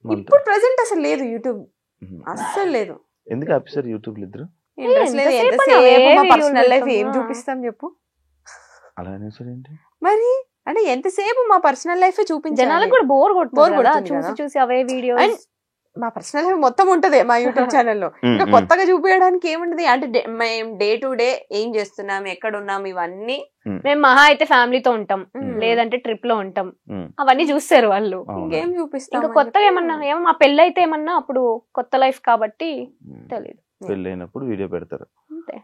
ఇప్పుడు ప్రెసెంట్ అసలు లేదు, యూట్యూబ్ అస్సలు లేదు. ఎందుకు ఆఫీసర్ యూట్యూబ్ ఇద్దరు ఇంట్రెస్ట్ లేదు. ఎంతసేపు మా పర్సనల్ లైఫ్ ఏం చూపిస్తాం చెప్పు. అలా అనేసరి ఏంటి? మరి అంటే ఎంతసేపు మా పర్సనల్ లైఫ్ చూపించాలి, జనాలకు కూడా బోర్ కొడుతుంది కదా చూసి చూసి అవే వీడియోస్. మా పర్సనల్ లైఫ్ మొత్తం ఉంటది మా యూట్యూబ్ ఛానల్లో. ఇంకా కొత్తగా చూపించడానికి ఏముంటది అంటే మేము డే టు డే ఏం చేస్తున్నాం, ఎక్కడ ఉన్నాం, ఇవన్నీ. మేము మహా అయితే ఫ్యామిలీతో ఉంటాం, లేదంటే ట్రిప్ లో ఉంటాం, అవన్నీ చూస్తారు వాళ్ళు. ఇంకేం చూపిస్తాం? ఇంకా కొత్తగా ఏమన్నా మా పెళ్ళి అయితే ఏమన్నా అప్పుడు కొత్త లైఫ్ కాబట్టి తెలియదు. పెళ్ళి అయినప్పుడు వీడియో పెడతారు.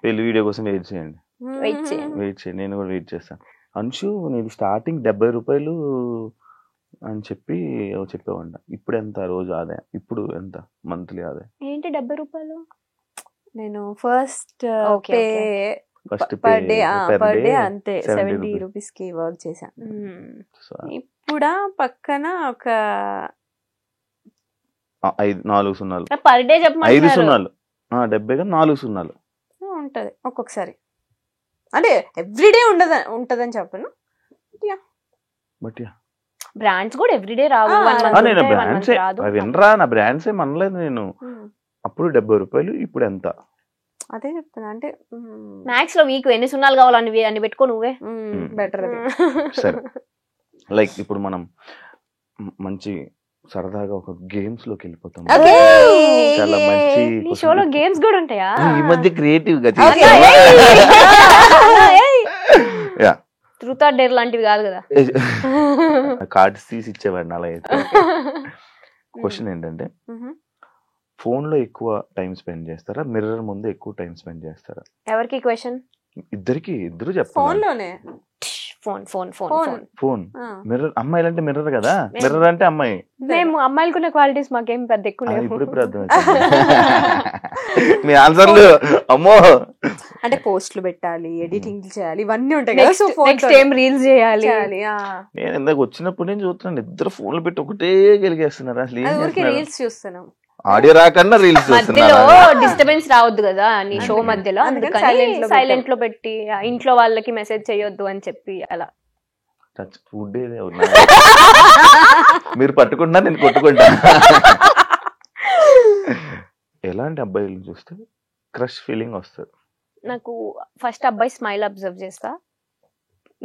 పెళ్లి వీడియో కోసం వెయిట్ చేయండి. నేను కూడా వెయిట్ చేస్తాను. అంశు నేను స్టార్టింగ్ 70 రూపాయలు అని చెప్పి చెప్పేవాడి. ఇప్పుడు ఎంత రోజు ఆదాయం, ఇప్పుడు ఎంత మంత్లీ ఆదాయం? ఏంటి 70 రూపాయలు? నేను ఫస్ట్ పర్ డే అంతే 70 రూపీస్ కి వర్క్ చేశాను. ఇప్పుడు పక్కన ఒక 4 సున్నాలు పర్ డే 5 సున్నాలు 70 4 సున్నాలు ఉంటది ఒక్కొక్కసారి. అంటే ఎవ్రీడే ఉంటదని చెప్పను. బట్ బ్రాండ్స్ కూడా ఎవ్రీడే రావు. నేను బ్రాండ్స్ వినరా, నా బ్రాండ్స్ ఏం అనలేదు నేను. అప్పుడు 70 రూపాయలు, ఇప్పుడు ఎంత? అదే చెప్తున్నా. అంటే మ్యాక్స్ లో వీక్ ఎన్ని సున్నాలు కావాలని అని పెట్టుకో నువ్వే బెటర్. సరే, లైక్ ఇప్పుడు మనం మంచి సరదాగా ఒక గేమ్స్ లోకి వెళ్ళిపోతాం. చాలా మంచి షోలో గేమ్స్ కూడా ఉంటాయా? ఈ మధ్య క్రియేటివ్ గా ట్రూత్ ఆర్ డేర్ లాంటివి కాదు కదా, కార్డ్స్ తీసి ఇచ్చేవాడిని. అలా అయితే క్వశ్చన్ ఏంటంటే, ఫోన్ లో ఎక్కువ టైం స్పెండ్ చేస్తారా, మిర్రర్ ముందు ఎక్కువ టైం స్పెండ్ చేస్తారా? ఎవరికి క్వశ్చన్? ఇద్దరు చెప్పండి. ఫోన్ లోనే. Phone mirror. అమ్మాయిలు అంటే మిర్రర్ కదా, మిర్రర్ అంటే అమ్మాయి. మేము అమ్మాయిలకున్న క్వాలిటీస్ మాకేం పెద్ద ఎక్కువ లేవు. ఇప్పుడు అర్థం మీ ఆన్సర్లు. అమ్మో, అంటే పోస్టులు పెట్టాలి, ఎడిటింగ్ చేయాలి, ఇవన్నీ ఉంటాయి కదా. సో నెక్స్ట్ ఏం రీల్స్ చేయాలి. నేను ఇందాక వచ్చినప్పుడు నేను చూస్తున్నాను, ఇద్దరు ఫోన్లు పెట్టి ఒకటే గెలిగేస్తున్నారు. అసలు రీల్స్ చూస్తున్నాం. ఆడియో రాకన్నా రీల్స్ మధ్యలో డిస్టర్బెన్స్ రావద్దు కదా నీ షో మధ్యలో, అందుకని సైలెంట్ లో పెట్టి ఇంట్లో వాళ్ళకి మెసేజ్ చేయొద్దు అని చెప్పి అలా. ఫుడ్ మీరు పట్టుకుంటా, నేను కొట్టుకుంటా. ఎలాంటి అబ్బాయిలు చూస్తే క్రష్ ఫీలింగ్ వస్తుంది? నాకు ఫస్ట్ అబ్బాయి స్మైల్ అబ్జర్వ్ చేస్తా.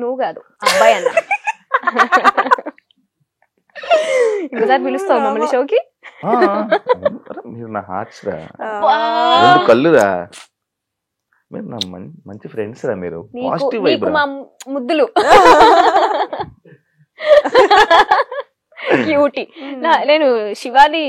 నువ్వు కాదు, అబ్బాయి అన్న. ఇంకోసారి పిలుస్తావు మమ్మల్ని షోకి? మీరు నా హార్ట్స్ రా, 2 కళ్ళురా, మీరు నా మంచి ఫ్రెండ్స్ రా. మీరు పాజిటివ్ వైబ్ రా. ముద్దులు క్యూటీ. నేను శివాని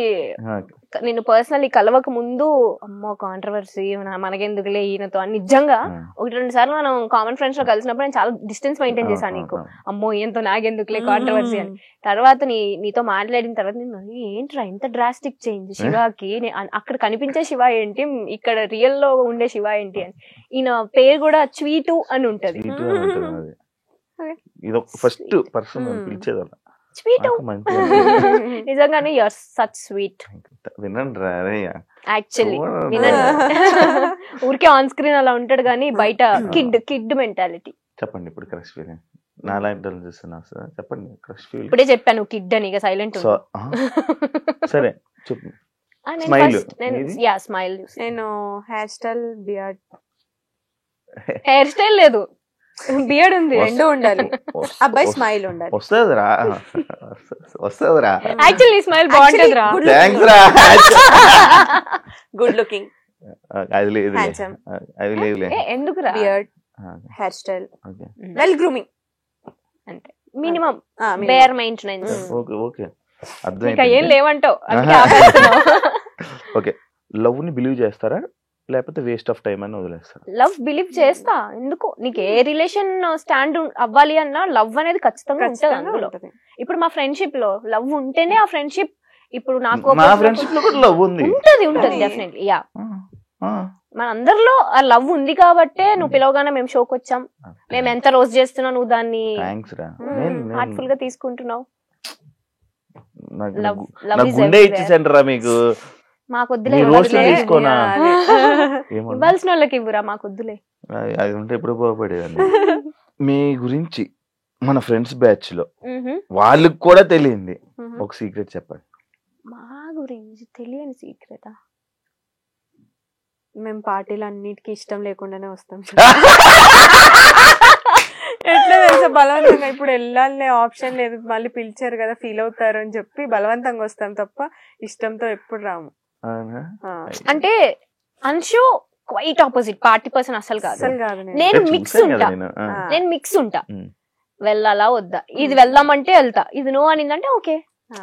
నేను పర్సనల్లీ కలవక ముందు అమ్మో కాంట్రవర్సీ మనకెందుకులే ఈయనతో అని నిజంగా 1-2 సార్లు మనం కామన్ ఫ్రెండ్స్ లో కలిసినప్పుడు నేను చాలా డిస్టెన్స్ మెయింటైన్ చేశాను. నీకు అమ్మో ఈయనతో నాకెందుకులే కాంట్రవర్సీ అని. తర్వాత నీతో మాట్లాడిన తర్వాత నేను ఏంట్రా ఇంత డ్రాస్టిక్ చేంజ్ శివాకి, అక్కడ కనిపించే శివ ఏంటి, ఇక్కడ రియల్ లో ఉండే శివ ఏంటి అని. ఈయన పేరు కూడా స్వీటు అని ఉంటది. ఫస్ట్ పర్సన్ పిలిచేదಲ್ಲ స్వీట్. నిజంగానే యు ఆర్ సచ్ స్వీట్. వినండి రా యాక్చువల్లీ వినండి. ఊరికే ఆన్ స్క్రీన్ అలా ఉంటాడు కానీ బయట కిడ్ మెంటాలిటీ. చెప్పండి ఇప్పుడు క్రష్ ఫీలింగ్. నాలాంటి చూస్తున్నా సార్, చెప్పండి క్రష్ ఫీలింగ్. ఇప్పుడే చెప్పాను కిడ్ అని, ఇక సైలెంట్. సరే చెప్పు. స్మైల్. నేను hair style, beard. Hair style లేదు, బియర్డ్ ఉంది, రెండు ఉండాలి. అబ్బాయి స్మైల్ ఉండాలి. వస్తుందిరా. యాక్చువల్లీ స్మైల్ బాగుంటుందిరా. థాంక్స్ రా. Good looking. అది లేదు, అది లేదు. ఎందుకురా? Beard, hair style, well grooming అంతే minimum. Bare maintenance. Okay okay, అర్థం. ఇంకా ఏం లేవంటావు. ఓకే, లవ్ ని బిలీవ్ చేస్తారా లేకపోతే వేస్ట్ ఆఫ్ టైం అని వదిలేస్తారు? లవ్ బిలీవ్ చేస్తా. ఎందుకు, నీకు ఏ రిలేషన్ స్టాండ్ అవ్వాలి అన్నా లవ్ అనేది ఖచ్చితంగా ఉంటుంది అందులో. ఇప్పుడు మా ఫ్రెండ్షిప్ లో లవ్ ఉంటేనే ఆ ఫ్రెండ్షిప్. ఇప్పుడు నాకు లవ్ ఉంది, ఉంటది డెఫినెట్లీ. యా, మన అందరిలో ఆ లవ్ ఉంది కాబట్టే నువ్వు పిలవగానే మేము షోకి వచ్చాం. మేము ఎంత రోజు చేస్తున్నావు, నువ్వు దాన్ని హార్ట్ఫుల్ గా తీసుకుంటున్నావు. మీకు మాకొద్దులే, ఇవ్వాల్సిన వాళ్ళకి ఇవ్వరా, మాకొద్దులే. అది ఉంటే ఎప్పుడు బాగుపడేదండి. మీ గురించి మన ఫ్రెండ్స్ బ్యాచ్ లో వాళ్ళకి కూడా తెలియంది ఒక సీక్రెట్ చెప్పండి. మా గురించి తెలియని సీక్రెటా? మేము పార్టీలు అన్నిటికీ ఇష్టం లేకుండానే వస్తాం. ఎట్లా తెలుసా బలవంతంగా ఇప్పుడు వెళ్ళాలనే ఆప్షన్ లేదు, మళ్ళీ పిలిచారు కదా ఫీల్ అవుతారు అని చెప్పి బలవంతంగా వస్తాం తప్ప ఇష్టంతో ఎప్పుడు రాము. అంటే Anshu quite opposite, party person అసలు కాదు. అసలు కాదు. నేను మిక్స్ ఉంటా, నేను మిక్స్ ఉంటా. వెళ్ళాలా వద్దా, ఇది వెళ్దామంటే వెళ్తా, ఇది నో అనిందంటే ఓకే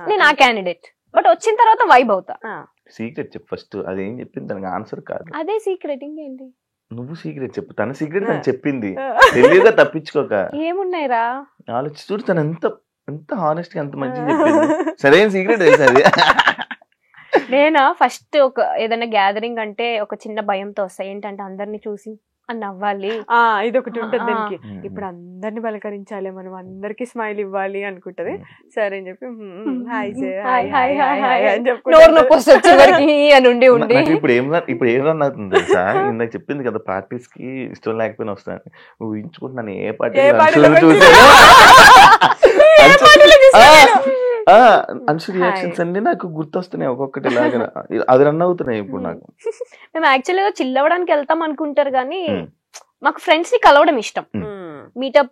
నేను ఆ క్యాండిడేట్. బట్ వచ్చిన తర్వాత వైబ్ అవుతా. సీక్రెట్ చెప్పు ఫస్ట్, అదేం చెప్పింది దానికి ఆన్సర్ కాదు. అదే సీక్రెట్, ఇంకేంటి? నువ్వు సీక్రెట్ చెప్పు, తన సీక్రెట్ తను చెప్పింది, తెలియగా తప్పించుకోక. ఏమున్నాయిరా ఆలోచి చూడు, తను ఎంత హానెస్ట్ గా ఎంత మంచిగా చెప్పింది. సరైన సీక్రెట్ తెలుసు అది. నేనా ఫస్ట్ ఒక ఏదైనా గ్యాదరింగ్ అంటే ఒక చిన్న భయంతో వస్తాయి, ఏంటంటే అందరిని చూసి అని అవ్వాలి, ఇది ఒకటి ఉంటుంది దానికి. ఇప్పుడు అందరిని పలకరించాలి, మనం అందరికి స్మైల్ ఇవ్వాలి అనుకుంటది. సరే అని చెప్పి నోరు నొప్పి వస్తుంది అని ఉండి ఉండి ఇప్పుడు ఏం రన్ అవుతుంది తెలుసా, ఇందాక చెప్పింది కదా పార్టీస్ కి ఇష్టం లేకపోయినా వస్తాను, ఊహించుకుంటున్నాను ఏ పార్టీ అంశు రియాక్షన్స్ అన్ని నాకు గుర్తొస్తున్నాయి ఒక్కొక్కటి లాగా, అది రన్ అవుతున్నాయి ఇప్పుడు నాకు. మేము యాక్చువల్గా చిల్ అవ్వడానికి వెళ్తాం అనుకుంటారు కానీ మాకు ఫ్రెండ్స్ ని కలవడం ఇష్టం, మీటప్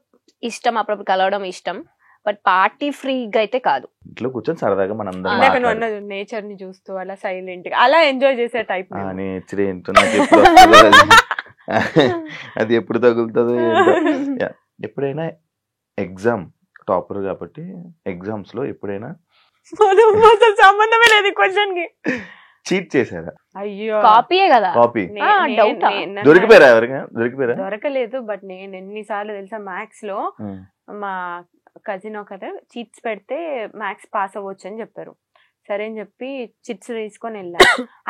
ఇష్టం, అప్పుడప్పుడు కలవడం ఇష్టం. బట్ పార్టీ ఫ్రీగా అయితే కాదు. ఇంట్లో కూర్చొని సరదాగా మనం నేచర్ ని చూస్తూ అలా సైలెంట్ గా అలా ఎంజాయ్ చేసే టైప్. నేచర్ ఏంటో అది ఎప్పుడు తగులుతుందో. ఎప్పుడైనా ఎగ్జామ్ టాపర్ కాబట్టి ఎగ్జామ్స్ లో ఎప్పుడైనా సంబంధమే లేదు క్వశ్చన్ కి చీట్ చేశారా? అయ్యో కాపీయే కదా. కాపీ దొరికిపోయారా? ఎవరిగా దొరికిపోయారా? దొరకలేదు. బట్ నేను ఎన్నిసార్లు తెలుసా మ్యాథ్స్ లో మా కజిన్ ఒకరు చిట్స్ పెడితే మ్యాథ్స్ పాస్ అవ్వచ్చు అని చెప్పారు. సరే అని చెప్పి చిట్స్ తీసుకొని వెళ్ళా.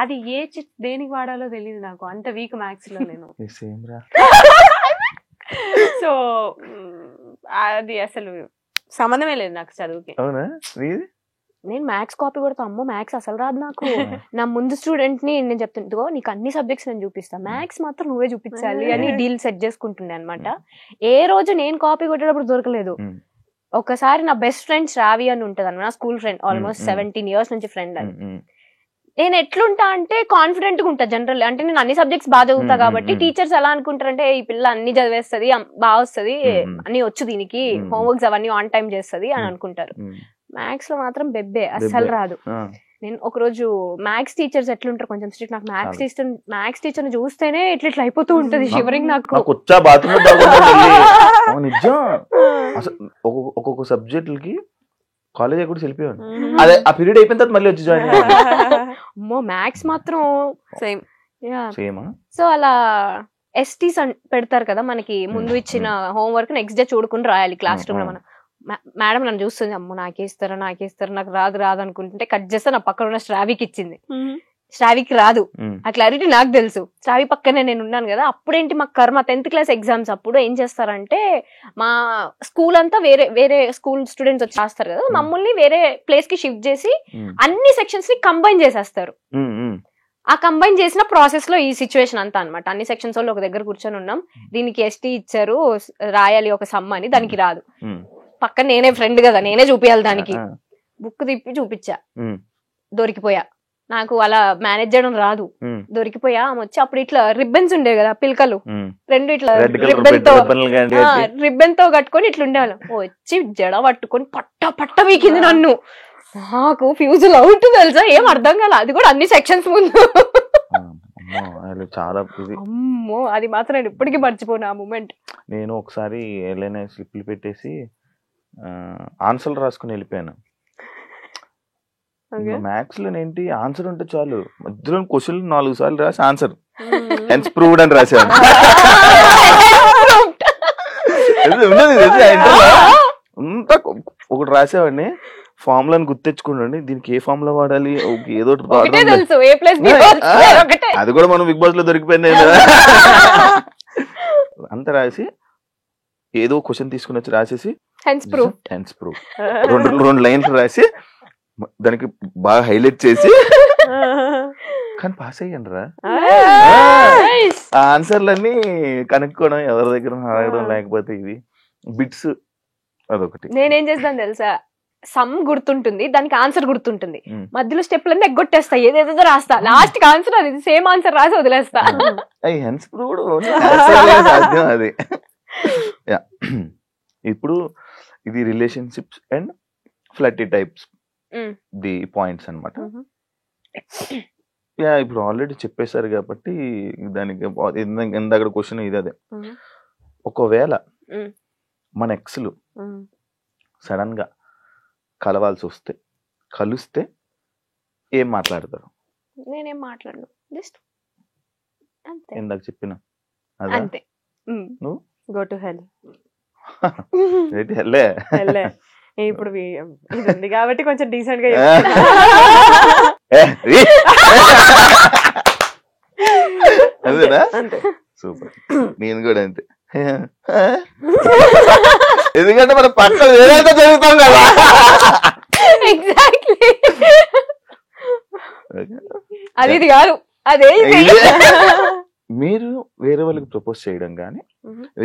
అది ఏ చిట్స్ దేనికి వాడాలో తెలియదు నాకు, అంత వీక్ మ్యాథ్స్ లో నేను. సో అది అసలు సంబంధమే లేదు నాకు చదువుకి. అవునా? నేను మ్యాథ్స్ కాపీ కొడతా, అమ్మో మ్యాథ్స్ అసలు రాదు నాకు. నా ముందు స్టూడెంట్ ని నేను చెప్తుంటో నీకు అన్ని సబ్జెక్ట్స్ నేను చూపిస్తా, మ్యాథ్స్ మాత్రం నువ్వే చూపించాలి అని డీల్ సెట్ చేసుకుంటుండే అనమాట. ఏ రోజు నేను కాపీ కొట్టేటప్పుడు దొరకలేదు. ఒకసారి నా బెస్ట్ ఫ్రెండ్ శ్రావి అని ఉంటది అన్న, నా స్కూల్ ఫ్రెండ్, ఆల్మోస్ట్ 17 years నుంచి ఫ్రెండ్ అని. నేను ఎట్లుంటా అంటే కాన్ఫిడెంట్ గా ఉంటా జనరల్, అంటే నేను అన్ని సబ్జెక్ట్స్ బాగా చదువుతా కాబట్టి టీచర్స్ ఎలా అనుకుంటారంటే ఈ పిల్ల అన్ని చదివేస్తుంది, బాగా వస్తుంది, అన్ని వచ్చు దీనికి, హోంవర్క్స్ అవన్నీ ఆన్ టైం చేస్తుంది అని అనుకుంటారు. మ్యాథ్స్ లో మాత్రం బెబ్బే, అస్సలు రాదు. నేను ఒకరోజు మ్యాథ్స్ టీచర్స్ ఎట్లుంటారు కొంచెం స్ట్రిక్ట్, నాకు మ్యాథ్స్ టీచర్ ని చూస్తేనే ఇట్లా అయిపోతూ ఉంటది షివరింగ్ నాకు. ఒక్కొక్క సబ్జెక్టులకి కాలేజ్ కూడా వెళ్ళిపోయాను, అదే ఆ పీరియడ్ అయిపోయిన తర్వాత మళ్ళీ వచ్చి జాయిన్ అమ్మో మ్యాథ్స్ మాత్రం సేమ్. సో అలా ఎస్టీస్ పెడతారు కదా మనకి, ముందు ఇచ్చిన హోంవర్క్ నెక్స్ట్ డే చూడుకుని రాయాలి క్లాస్ రూమ్ లో. మనం మేడం నన్ను చూస్తుంది, అమ్మో నాకేస్తారా నాకు రాదు అనుకుంటుంటే కట్ చేస్తే నా పక్కన ఉన్న శ్రావికి ఇచ్చింది. శ్రావికి రాదు, ఆ క్లారిటీ నాకు తెలుసు. శ్రావి పక్కనే నేను ఉన్నాను కదా. అప్పుడేంటి మా కర్మ 10th class ఎగ్జామ్స్ అప్పుడు ఏం చేస్తారంటే మా స్కూల్ అంతా వేరే స్కూల్ స్టూడెంట్స్ వచ్చి రాస్తారు కదా, మమ్మల్ని వేరే ప్లేస్ కి షిఫ్ట్ చేసి అన్ని సెక్షన్స్ ని కంబైన్ చేసేస్తారు. ఆ కంబైన్ చేసిన ప్రాసెస్ లో ఈ సిచ్యువేషన్ అంతా అనమాట. అన్ని సెక్షన్స్ వాళ్ళు ఒక దగ్గర కూర్చొని ఉన్నాం, దీనికి ఎస్టీ ఇచ్చారు రాయాలి ఒక సమ్ అని, దానికి రాదు. పక్కన నేనే ఫ్రెండ్ కదా, నేనే చూపించాలి దానికి. బుక్ తిప్పి చూపించా, దొరికిపోయా. నాకు అలా మేనేజ్ చేయడం రాదు, దొరికిపోయా. ఆమె వచ్చి అప్పుడు ఇట్లా రిబ్బన్స్ ఉండే కదా పిల్కలు, రెండు ఇట్లా రిబ్బన్ తో కట్టుకొని ఇట్లా ఉండేవాళ్ళం. వచ్చి జడ పట్టుకొని పట్ట వీకింది నన్ను. నాకు ఫ్యూజుల్ అవుట్ తెలుసా, ఏం అర్థం కాలే. అది కూడా అన్ని సెక్షన్స్ ముందు. చాలా అమ్మో, అది మాత్రం నేను ఇప్పటికీ మర్చిపోను ఆ మూమెంట్. నేను ఒకసారి ఏదైనా స్లిప్లు పెట్టేసి ఆన్సర్లు రాసుకుని వెళ్ళిపోయాను. మ్యాథ్స్ లో ఏంటి ఆన్సర్ ఉంటే చాలు, మధ్యలో క్వశ్చన్ 4 సార్లు రాసి ఆన్సర్ హెన్స్ ప్రూవ్డ్ అని రాశాను. అంతా ఒకటి రాసేవాడిని, ఫార్ములాని గుర్తెచ్చుకోండి, దీనికి ఏ ఫార్ములా వాడాలి, ఏదో అది కూడా మనం బిగ్ బాస్ లో దొరికిపోయింది. అంత రాసి ఏదో క్వశ్చన్ తీసుకుని వచ్చి రాసేసి హెన్స్ ప్రూవ్ 2 లైన్లు రాసి దానికి బాగా హైలైట్ చేసి కానీ పాస్ అయ్యాను రా. ఆన్సర్లన్నీ కనుక్కోవడం, ఎవరి దగ్గర అడగడం, లేకపోతే ఇవి బిట్స్ అదొకటి. నేనేం చేస్తాను తెలుసా, సమ్ గుర్తుంటుంది, దానికి ఆన్సర్ గుర్తుంటుంది, మధ్యలో స్టెప్లన్నీ ఎగ్గొట్టేస్తా, ఏదేదో రాస్తా, లాస్ట్ కి ఆన్సర్ అది సేమ్ ఆన్సర్ రాసి వదిలేస్తా. హెన్స్ ప్రూవ్డ్ అది. ఇప్పుడు ఇది relationships and flirty types the points అన్నమాట. యా ఇప్పుడు ఆల్రెడీ చెప్పేశారు కాబట్టి దానికి ఇందాక క్వశ్చన్ ఇది అదే. ఒకవేళ మన ఎక్స్లు సడన్ గా కలవాల్సి వస్తే కలిస్తే ఏం మాట్లాడతారు? నేనేం మాట్లాడను, జస్ట్ అంతే. ఇందాక చెప్పిన అంతే. నువ్వు గో టు హెల్. ఏంటి హెల్లే? హెల్లే. ఇప్పుడు ఇది ఉంది కాబట్టి కొంచెం డీసెంట్ గా అదేనా? అంతే. సూపర్. నేను కూడా అంతే. ఎందుకంటే మన పక్కన ఏదైతే చదువుతాం కదా. ఎగ్జాక్ట్లీ. అది ఇది కాదు, అదే మీరు వేరే వాళ్ళకి ప్రపోజ్ చేయడం కానీ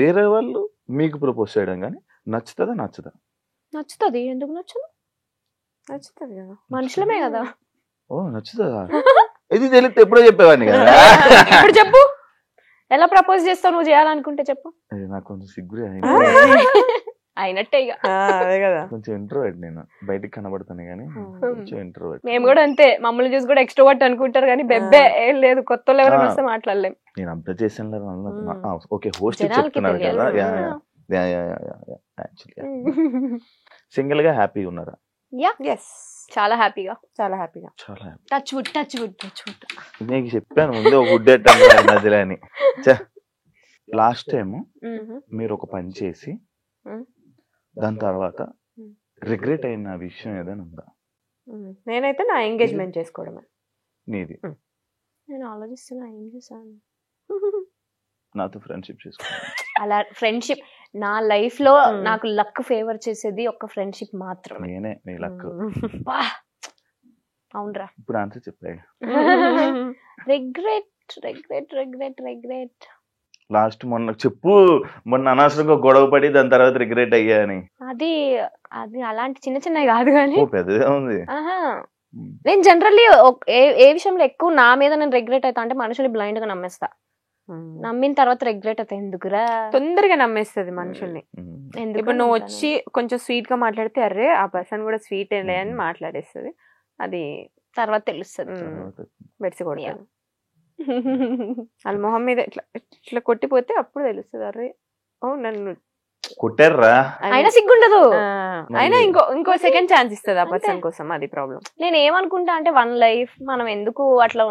వేరే వాళ్ళు మీకు ప్రపోజ్ చేయడం కానీ నచ్చుతుందా నచ్చదా? నచ్చుతుంది. ఎందుకు నచ్చదు? నచ్చుతుంది కదా, మనుషులమే కదా. ఓ నచ్చుతుందా? ఇది తెలిస్తే ఎప్పుడో చెప్పేవాడిని కదా. ఇప్పుడు చెప్పు, ఎలా ప్రపోజ్ చేస్తావు? నువ్వు చేయాలనుకుంటే చెప్పు. నాకు కొంచెం సిగ్గు అయినట్టే ఇక. అదే కదా. కొంచెం ఇంట్రోవర్ట్ నేను, బయటికి కనబడతాను కానీ కొంచెం ఇంట్రోవర్ట్. మేము కూడా అంతే, మమ్మల్ని చూసి కూడా ఎక్స్ట్రోవర్ట్ అనుకుంటారు కానీ బెబ్బే ఏం లేదు. కొత్త వాళ్ళు ఎవరైనా వస్తే మాట్లాడలేం. నేను అబ్జర్వ్ చేశాను. ఓకే, హోస్ట్ చెప్తున్నారు కదా. సింగిల్ గా హ్యాపీగా ఉన్నారా? ఎస్, చాలా హ్యాపీగా, చాలా హ్యాపీగా. చాలా happy. Touch wood, touch wood, touch wood. నీకు చెప్పాను ముందే ఒక గుడ్ మధ్యలో అని. లాస్ట్ టైం మీరు ఒక పని చేసి దాని తర్వాత రిగ్రెట్ అయిన విషయం ఏదైనా ఉందా? నేనైతే నా ఎంగేజ్మెంట్ చేసుకోవడమే. నీది? నేను ఆలోచిస్తున్నా ఏం చేశాను. నాతో ఫ్రెండ్షిప్ చేసుకోవాలి. అలా ఫ్రెండ్షిప్ నా లైఫ్ లో నాకు లక్ ఫేవర్ చేసేది ఒక ఫ్రెండ్షిప్ మాత్రమే. నేనే నీ లక్. అవునరా. ఇప్పుడు ఆన్సర్ చెప్పాయి. Regret, regret, regret, regret. Last మొన్న చెప్పు, మొన్న అనవసరంగా గొడవ పడి దాని తర్వాత రిగ్రెట్ అయ్యా అని. అది అది అలాంటి చిన్న చిన్నవి కాదు కానీ పెద్దగా ఉంది. నేను జనరల్లీ ఏ విషయంలో ఎక్కువ నా మీద నేను రిగ్రెట్ అవుతా అంటే మనుషులు బ్లైండ్ గా నమ్మేస్తా. నమ్మిన తర్వాత రిగ్రెట్ అవుతా. ఎందుకురా? తొందరగా నమ్మేస్తుంది మనుషుల్ని. ఇప్పుడు నువ్వు వచ్చి కొంచెం స్వీట్ గా మాట్లాడితే అరే ఆ పర్సన్ కూడా స్వీట్ ఏలే అని మాట్లాడేస్తుంది. అది తర్వాత తెలుస్తుంది. బెడ్సి కొడతాను వాళ్ళ మొహం మీద ఇట్లా ఇట్లా కొట్టిపోతే అప్పుడు తెలుస్తుంది అరే ఓ నన్ను కొట్టారా. అయినా సిగ్గుండదు. అయినా ఇంకో సెకండ్ ఛాన్స్ ఇస్తుంది ఆ పర్సన్ కోసం. అది ప్రాబ్లం. నేను ఏమనుకుంటా అంటే వన్ లైఫ్ మనం ఎందుకు అట్లా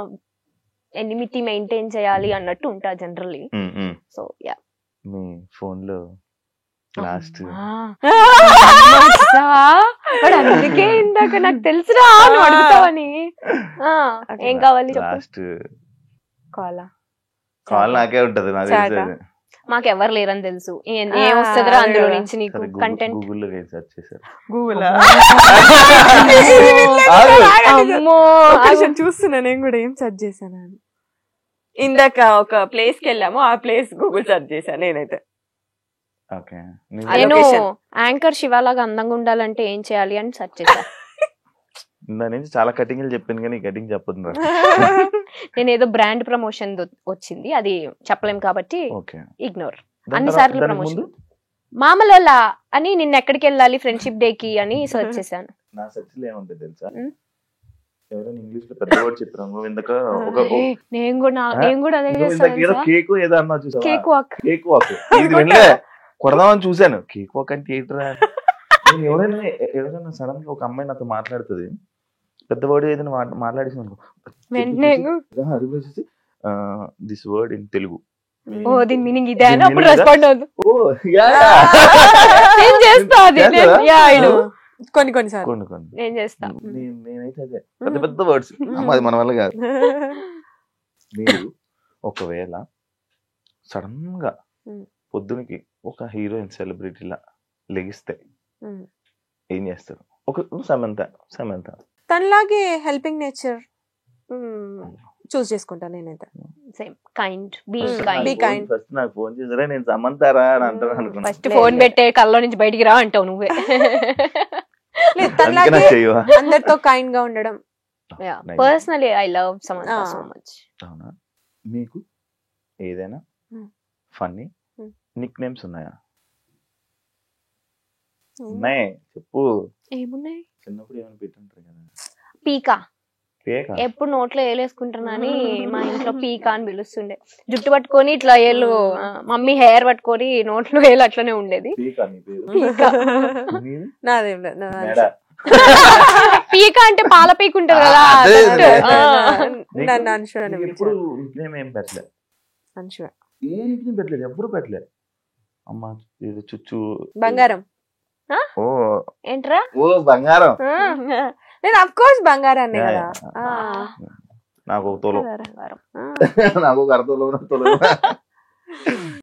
ఎనిమిటీ మెయింటైన్ చేయాలి అన్నట్టు ఉంటా జనరల్లీ. So yeah. మీ ఫోన్ లో లాస్ట్ అందుకే ఇందాక నాకు తెలుసురా నువ్వు అడుగుతావని. ఏం కావాలి? లాస్ట్ కాల్ నాకే ఉంటది. నాకు తెలుసు మాకెవరు లేరని తెలుసు. ఏం వస్తుందిరా అందులో నుంచి నీకు కంటెంట్? గూగుల్లో సెర్చ్ చేశారు. గూగుల్ అమ్మో చూస్తున్నా నేను కూడా ఏం సెర్చ్ చేశాను. ఇందాక ఒక ప్లేస్ కి వెళ్ళాము, ఆ ప్లేస్ గూగుల్ సెర్చ్ చేశాను నేనైతే. నేను యాంకర్ శివాలాగా అందంగా ఉండాలంటే ఏం చేయాలి అని సెర్చ్ చేశా. దాని నుంచి చాలా కటింగ్లు చెప్పింది కానీ కటింగ్ చెప్పదు. నేను ఏదో బ్రాండ్ ప్రమోషన్ వచ్చింది, అది చెప్పలేం కాబట్టి ఇగ్నోర్. అన్ని సార్లు ప్రమోషన్ మామూలు అని నిన్న ఎక్కడికి వెళ్ళాలి ఫ్రెండ్షిప్ డే కి అని సర్చ్ చేశాను. నా సెర్చ్ లో ఏముంటుంది తెలుసా? ఎవరైనా ఇంగ్లీష్ లో పెద్ద వర్డ్ చెప్పాను. నేను కూడా అదే చేస్తాను. కేక్ ఏదో అన్నా చూసా. Cake walk. కేక్ వాక్ ఇది వెళ్ళే కొడదామని చూశాను. కేక్ వాక్ అంటే ఏంట్రా? ఎవరైనా సడన్ గా ఒక అమ్మాయి నాతో మాట్లాడుతుంది, పెద్ద వర్డ్ ఏదైనా మాట్లాడేసి దిస్ వర్డ్ ఇన్ తెలుగు. ఓ దీని మీనింగ్ ఇదే అని అప్పుడు రెస్పాండ్ అవుతుంది. కొన్ని నేను చేస్తా. నేనైతే అదే పెద్ద పెద్ద వర్డ్స్ అది మన వల్ల కాదు. మీరు ఒకవేళ సడన్ గా పొద్దునకి ఒక హీరోయిన్ సెలబ్రిటీలా లెగిస్తే ఏం చేస్తారు? ఒక సమంత తనలాగే హెల్పింగ్ నేచర్ చూస్ చేసుకుంటా నేనైతే. Same kind, be kind. First నాకు ఫోన్ చేసారా నేను సమంతారా అని అంటారు అనుకున్నా. ఫస్ట్ ఫోన్ పెట్టే కల్లో నుంచి బయటికి రా అంటావు నువ్వే. అందరితో కైండ్ గా ఉండడం. Personally I love Samantha so much. అవునా? మీకు ఏదైనా ఫన్నీ నిక్ నేమ్స్ ఉన్నాయా? ఉన్నాయి చెప్పు. ఏమున్నాయి? చిన్నప్పుడు ఏమైనా పెట్టుంటారు కదా. పీకా. పేక ఎప్పుడు నోట్లో ఏలేసుకుంటున్నాని మా ఇంట్లో పీకా అని పిలుస్తుండే. జుట్టు పట్టుకొని ఇట్లా ఏళ్ళు మమ్మీ హెయిర్ పట్టుకొని నోట్లో ఏలు అట్లనే ఉండేది. పీక నీ పేరు. పీకా. నాదేం లేదు. మేడ. పీక అంటే పాల పీక ఉంటది కదా. నన్ను అన్షుర్ అని ఎప్పుడు నిక్నేమ్ ఏం పెట్టలేదు. అన్షుర్ ఏ నిక్నేమ్ పెట్టలేదు, ఎప్పుడు పెట్టలేదు. అమ్మ ఇది చుచ్చు బంగారం. ఓ ఏంట్రా? ఓ బంగారం. నేను అఫ్ కోర్స్ బంగారాన్ని కదా. నాకు ఒక తోలం, బంగారం. నాకు ఒక అర్ధ తోలం.